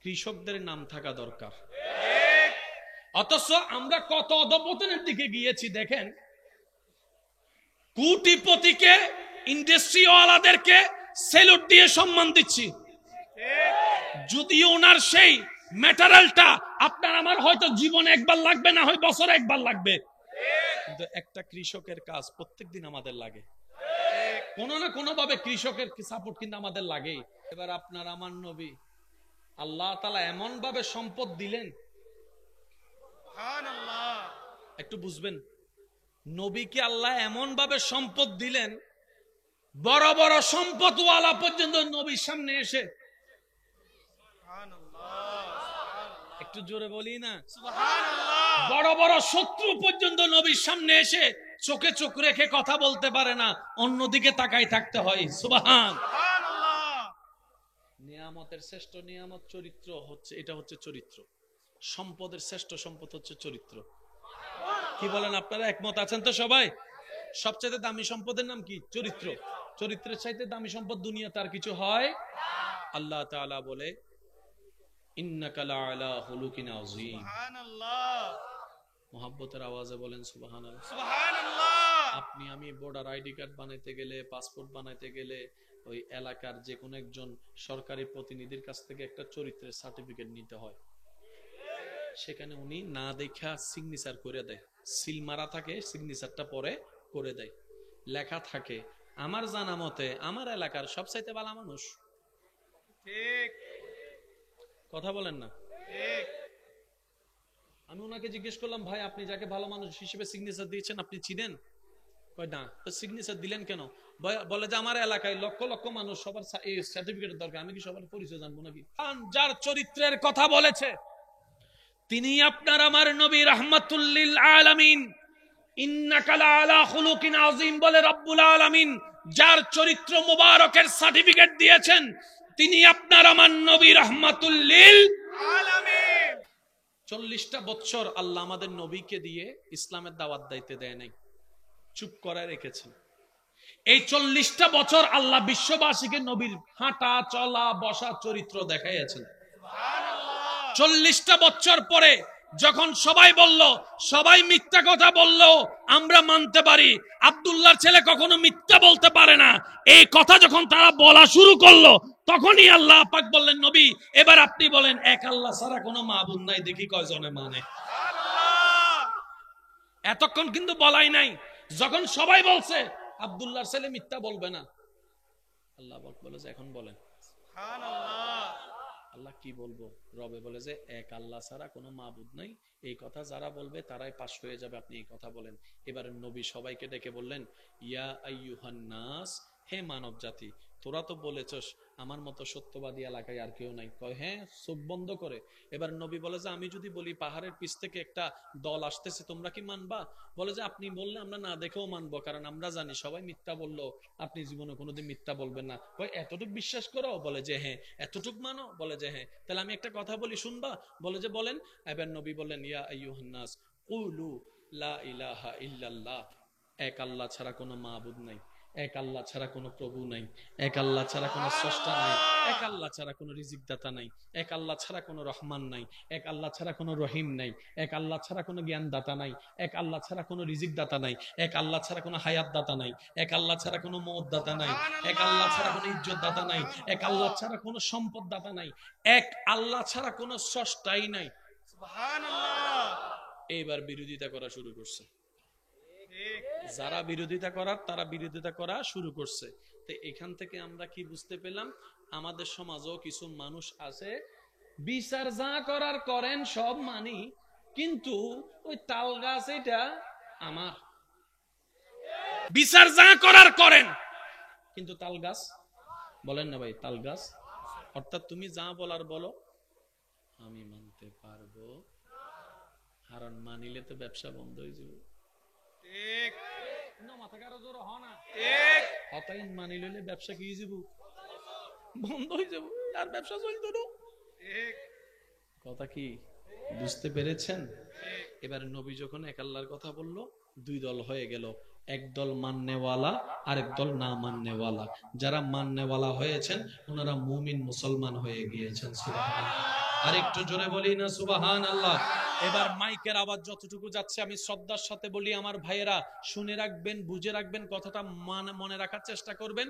কৃষকদের নাম থাকা দরকার। অথচ আমরা কত অধঃপতনের দিকে গিয়েছি দেখেন। কোটিপতিকে, ইন্ডাস্ট্রিওয়ালাদেরকে সেলুট দিয়ে সম্মান দিচ্ছি, যদিও ওনার সেই ম্যাটেরিয়ালটা আপনার আমার হয়তো জীবনে একবার লাগবে, না হয় বছরে একবার লাগবে, কিন্তু একটা কৃষকের কাজ প্রত্যেকদিন আমাদের লাগে। কোনো না কোনো ভাবে কৃষকের সাপোর্ট কিন্তু আমাদের লাগেই। এবার আপনার আমার নবী আল্লাহ তাআলা এমন ভাবে সম্পদ দিলেন, সুবহানাল্লাহ, একটু বুঝবেন। নবীকে আল্লাহ এমন ভাবে সম্পদ দিলেন, বড় বড় সম্পদওয়ালা পর্যন্ত নবীর সামনে এসে, একটু জোরে বলি না, বড় বড় শত্রু পর্যন্ত নবীর সামনে এসে চোখে চোখ রেখে কথা বলতে পারে না, অন্যদিকে তাকাই থাকতে হয়। সুবহানাল্লাহ। নিয়ামতের শ্রেষ্ঠ নিয়ামত চরিত্র হচ্ছে, এটা হচ্ছে চরিত্র। সম্পদের শ্রেষ্ঠ সম্পদ হচ্ছে চরিত্র। কি বলেন আপনারা, একমত আছেন তো সবাই? সবচেয়ে দামি সম্পদের নাম কি? চরিত্র। চরিত্রের চাইতে দামি সম্পদ দুনিয়াতে আর কিছু হয়? আল্লাহ তাআলা বলে, ইন্নাকা লাআলা খুলুকিন আযীম। সুবহানাল্লাহ। মুহাব্বতের আওয়াজে বলেন সুবহানাল্লাহ। সুবহানাল্লাহ। আপনি আমি ভোটার আইডি কার্ড বানাইতে গেলে, পাসপোর্ট বানাইতে গেলে, ওই এলাকার যে কোনো একজন সরকারি প্রতিনিধির কাছ থেকে একটা চরিত্রের সার্টিফিকেট নিতে হয়। সেখানে উনি না দেখা সিগনেচার করে দেয়, সিল মারা থাকে, সিগনেচারটা পরে করে দেয়, লেখা থাকে আমার জানা মতে আমার এলাকার সবচাইতে ভালো মানুষ। ঠিক কথা বলেন না? ঠিক। আমি ওনাকে জিজ্ঞেস করলাম, ভাই আপনি যাকে ভালো মানুষ হিসেবে সিগনেচার দিয়েছেন আপনি চিনেন? কয় না। তো সিগনেচার দিলেন কেন? বলে যে আমার এলাকায় লক্ষ লক্ষ মানুষ, সবার এই সার্টিফিকেটের দরকার, আমি কি সবার পরিচয় জানবো নাকি? যার চরিত্রের কথা বলেছে তিনি আপনার আমার নবী রাহমাতুল লিল আলামিন। ইন্নাকা লাআলা খুলুকিন আযীম বলে রব্বুল আলামিন যার চরিত্র মুবারকের সার্টিফিকেট দিয়েছেন তিনি আপনার আমার নবী রাহমাতুল লিল আলামিন। 40টা বছর আল্লাহ আমাদের নবীকে দিয়ে ইসলামের দাওয়াত দিতে দেয় নাই, চুপ করে রেখেছেন। এই 40টা বছর আল্লাহ বিশ্ববাসীকে নবীর হাঁটা চলা বসা চরিত্র দেখাইয়াছেন। 40টা বছর পরে যখন সবাই বলল, সবাই মিথ্যা কথা বলল, আমরা মানতে পারি আব্দুল্লাহর ছেলে কখনো মিথ্যা বলতে পারে না, এই কথা যখন তারা বলা শুরু করলো তখনই আল্লাহ পাক বললেন, নবী এবার আপনি বলেন এক আল্লাহ ছাড়া কোনো মাবুদ নাই, দেখি কয়জনে মানে। এতক্ষণ কিন্তু বলাই নাই। যখন সবাই বলছে আব্দুল্লাহর ছেলে মিথ্যা বলবে না, আল্লাহ পাক বলে যে এখন বলেন। সুবহানাল্লাহ। আল্লাহ কি বলবো? রবে বলে যে এক আল্লাহ ছাড়া কোনো মাবুদ নাই, এই কথা যারা বলবে তারাই পাশ হয়ে যাবে, আপনি এই কথা বলেন। এবার নবী সবাইকে ডেকে বললেন, ইয়া আইয়ুহান নাস, হে মানব জাতি, তোরা তো বলেছস আমার মতো সত্যবাদী এলাকায় আর কেউ নাই। কয় হ্যাঁ, চোখ বন্ধ করে। এবার নবী বলে যে আমি যদি বলি পাহাড়ের পিছ থেকে একটা দল আসতেছে, তোমরা কি মানবা? বলে যে আপনি বললে আমরা না দেখেও মানবো, কারণ আমরা জানি সবাই মিথ্যা বললো, আপনি জীবনে কোনোদিন মিথ্যা বলবেন না। কয় এতটুক বিশ্বাস করো? বলে যে হ্যাঁ। এতটুক মানো? বলে যে হ্যাঁ। তাহলে আমি একটা কথা বলি, শুনবা? বলে যে বলেন। এবার নবী বললেন, ইয়া আইয়ুহান নাস কুলু লা ইলাহা ইল্লাল্লাহ, এক আল্লাহ ছাড়া কোনো মাবুদ নাই, এক আল্লাহ ছাড়া কোনো প্রভু নাই, এক আল্লাহ ছাড়া কোনো স্রষ্টা নাই, এক আল্লাহ ছাড়া কোনো রিজিক দাতা নাই, এক আল্লাহ ছাড়া কোনো রহমান নাই, এক আল্লাহ ছাড়া কোনো রহিম নাই, এক আল্লাহ ছাড়া কোনো জ্ঞান দাতা নাই, এক আল্লাহ ছাড়া কোনো রিজিক দাতা নাই, এক আল্লাহ ছাড়া কোনো হায়াত দাতা নাই, এক আল্লাহ ছাড়া কোনো মওত দাতা নাই, এক আল্লাহ ছাড়া কোনো ইজ্জত দাতা নাই, এক আল্লাহ ছাড়া কোনো সম্পদ দাতা নাই, এক আল্লাহ ছাড়া কোনো স্রষ্টাই নাই। এইবার বিরোধিতা করা শুরু করছে। যারা বিরোধিতা করার তারা বিরোধিতা করা শুরু করছে। তো এখান থেকে আমরা কি বুঝতে পেলাম, আমাদের সমাজেও কিছু মানুষ আছে বিচার যা করার করেন সব মানি, কিন্তু ওই তাল গাছ এটা আমার, বিচার যা করার করেন কিন্তু তাল গাছ বলেন না ভাই, তাল গাছ অর্থাৎ তুমি যা বলার বলো, আমি মানতে পারবো, কারণ মানিলে তো ব্যবসা বন্ধ হয়ে যাবে। ঠিক না, মাথা কারো জোর হ না, ঠিক হতাইন মানি লইলে ব্যবসা কি যাব, বন্ধ হয়ে যাব, আর ব্যবসা চলতো না। ঠিক কথা কি বুঝতে পেরেছেন? এবারে নবী যখন এক আল্লাহর কথা বলল, দুই দল হয়ে গেল, এক দল মাননেওয়ালা আর এক দল না মাননেওয়ালা। যারা মাননেওয়ালা হয়েছেন ওনারা মুমিন মুসলমান হয়ে গিয়েছেন। সুবহানাল্লাহ, আর একটু জোরে বলি না সুবহানাল্লাহ। এবার মাইকের আওয়াজ যতটুকু যাচ্ছে আমি শ্রদ্ধার সাথে বলি, আমার ভাইয়েরা শুনে রাখবেন, বুঝে রাখবেন, কথাটা মনে রাখার চেষ্টা করবেন,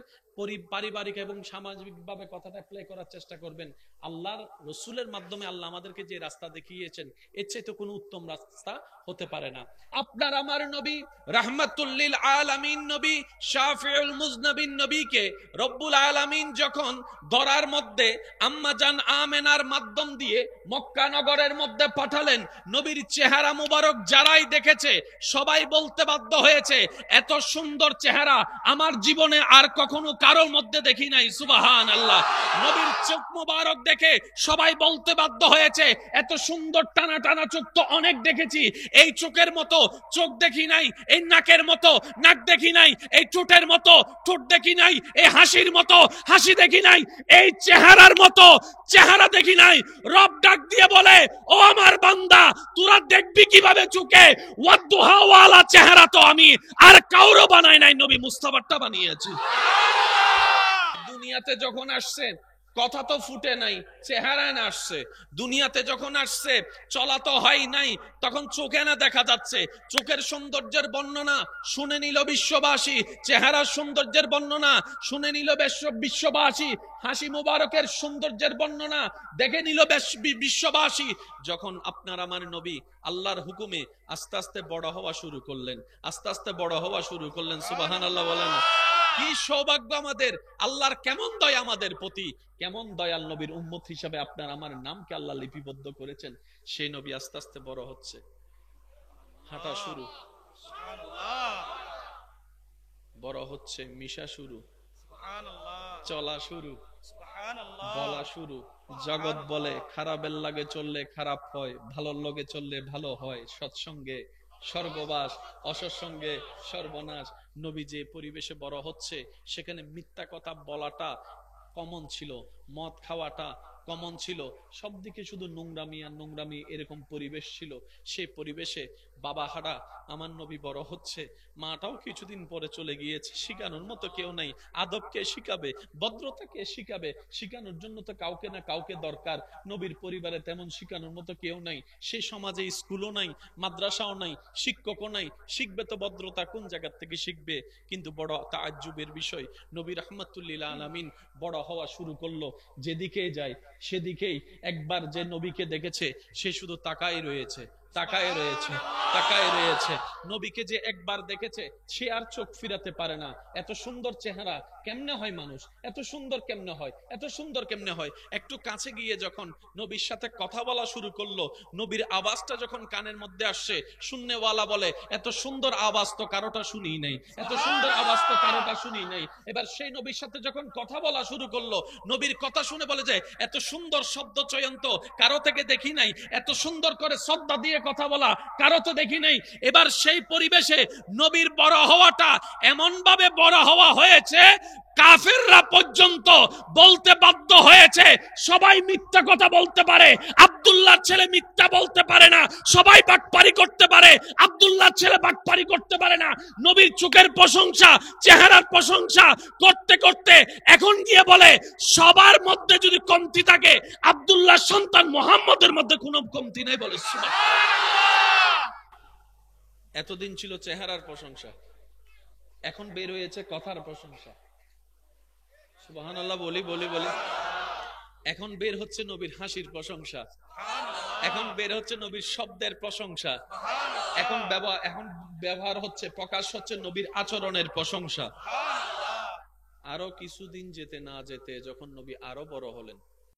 পারিবারিক এবং সামাজিক ভাবে কথাটা প্লে করার চেষ্টা করবেন। আল্লাহর রসুলের মাধ্যমে আল্লাহ আমাদেরকে যে রাস্তা দেখিয়েছেন, এর চাইতে কোনো উত্তম রাস্তা হতে পারে না। আপনার আমার নবী রাহমাতুল লিল আলামিন নবী শাফিউল মুজনাবিন নবীকে রব্বুল আলামিন যখন দরার মধ্যে আম্মাজান আমেনার মাধ্যম দিয়ে মক্কা নগরের মধ্যে পাঠালেন, নবীর চেহারা মুবারক যারাই দেখেছে সবাই বলতে বাধ্য হয়েছে, এত সুন্দর চেহারা আমার জীবনে আর কখনো কারোর মধ্যে দেখি নাই। সুবহানাল্লাহ, নবীর চোখ মুবারক দেখে সবাই বলতে বাধ্য হয়েছে, এত সুন্দর টানা টানা চোখ তো অনেক দেখেছি, এই চোখের মতো চোখ দেখি নাই, এই নাকের মতো নাক দেখি নাই, এই ঠোঁটের মতো ঠোঁট দেখি নাই, এই হাসির মতো হাসি দেখি নাই, এই চেহারার মতো চেহারা দেখি নাই। রব ডাক দিয়ে বলে, ও আমার বান্দা, তোরা দেখবি কিভাবে চোখে, ওয়াদুহা ওয়ালা চেহারা তো আমি আর কাউরও বানাই নাই, নবী মুস্তাফারটা বানিয়েছি। দুনিয়াতে যখন আসছেন কথা তো ফুটে নাই, চেহারায় না আসছে। দুনিয়াতে যখন আসছে চলা তো হয় নাই, তখন চোখে না দেখা যাচ্ছে। চোখের সৌন্দর্যের বর্ণনা শুনে নিল বিশ্ববাসী, চেহারার সৌন্দর্যের বর্ণনা শুনে নিল বিশ্ববাসী, হাসি মুবারকের সৌন্দর্যের বর্ণনা দেখে নিল বিশ্ববাসী। যখন আপনার আমার নবী আল্লাহর হুকুমে আস্তে আস্তে বড় হওয়া শুরু করলেন, আস্তে আস্তে বড় হওয়া শুরু করলেন। সুবহানাল্লাহ বলেন। কি সৌভাগ্য আমাদের, আল্লাহর কেমন দয়া আমাদের প্রতি, কেমন দয়াল নবীর উম্মত হিসাবে আপনার আমার নামকে আল্লাহ লিপিবদ্ধ করেছেন। সেই নবী আস্তে আস্তে বড় হচ্ছে, হাঁটা শুরু, বড় হচ্ছে, মিশা শুরু, চলা শুরু, বলা শুরু। জগৎ বলে খারাপের লাগে চললে খারাপ হয়, ভালোর লগে চললে ভালো হয়, সৎসঙ্গে স্বর্গবাস, অসৎসঙ্গে সর্বনাশ। নবী যে পরিবেশে বড় হচ্ছে সেখানে মিথ্যা কথা বলাটা কমন ছিল, মদ খাওয়াটা কমন ছিল, সব দিকে শুধু নোংরামি আর নোংরামি, এরকম পরিবেশ ছিল। সেই পরিবেশে বাবা হারা আমার নবী বড় হচ্ছে, মাটাও কিছুদিন পরে চলে গিয়েছে, শিখানোর মতো কেউ নাই। আদবকে শিখাবে, ভদ্রতাকে শিখাবে, শিখানোর জন্য তো কাউকে না কাউকে দরকার। নবীর পরিবারে তেমন শিখানোর মতো কেউ নাই, সেই সমাজে স্কুলও নাই, মাদ্রাসাও নাই, শিক্ষকও নাই, শিখবে তো ভদ্রতা কোন জায়গা থেকে শিখবে? কিন্তু বড় তাজ্জুবের বিষয়, নবী রাহমাতুল লিল আলামিন বড় হওয়া শুরু করলো, যেদিকে যায় সেদিকেই একবার যে নবীকে দেখেছে সে শুধু তাকায় রয়েছে, তাকায় রয়েছে, তাকায় রয়েছে। নবীকে যে একবার দেখেছে সে আর চোখ ফিরাতে পারে না। এত সুন্দর চেহারা কেমনে হয় মানুষ, এত সুন্দর কেমনে হয়, এত সুন্দর কেমনে হয়। একটু কাছে গিয়ে যখন নবীর সাথে কথা বলা শুরু করলো, নবীর আওয়াজটা যখন কানের মধ্যে আসছে, শুননেওয়ালা বলে, এত সুন্দর আওয়াজ তো কারোটা শুনি নাই, এত সুন্দর আওয়াজ তো কারোটা শুনি নাই। এবার সেই নবীর সাথে যখন কথা বলা শুরু করলো, নবীর কথা শুনে বলে যে, এত সুন্দর শব্দ চয়ন তো কারো থেকে দেখি নাই, এত সুন্দর করে শ্রদ্ধা দিয়ে কথা বলা কারো তো দেখি নাই। এবার সেই পরিবেশে নবীর বড় হওয়াটা এমন ভাবে বড় হওয়া হয়েছে, কাফেররা পর্যন্ত বলতে বাধ্য হয়েছে সবাই মিথ্যা কথা বলতে পারে, আব্দুল্লাহর ছেলে মিথ্যা বলতে পারে না, সবাই বাটপারি করতে পারে, আব্দুল্লাহর ছেলে বাটপারি করতে পারে না। নবীর চোখের প্রশংসা, চেহারার প্রশংসা করতে করতে এখন গিয়ে বলে, সবার মধ্যে যদি কমতি থাকে আব্দুল্লাহর সন্তান মুহাম্মদের মধ্যে কোনো কমতি নাই। বলে এতদিন ছিল চেহারার প্রশংসা, এখন বের হয়েছে কথার প্রশংসা। সুবহানাল্লাহ বলি বলি বলি। এখন বের হচ্ছে নবীর হাসির প্রশংসা। এখন বের হচ্ছে নবীর শব্দের প্রশংসা, এখন ব্যবহার হচ্ছে, প্রকাশ হচ্ছে নবীর আচরণের প্রশংসা। আরো কিছুদিন যেতে না যেতে যখন নবী আরো বড় হলেন,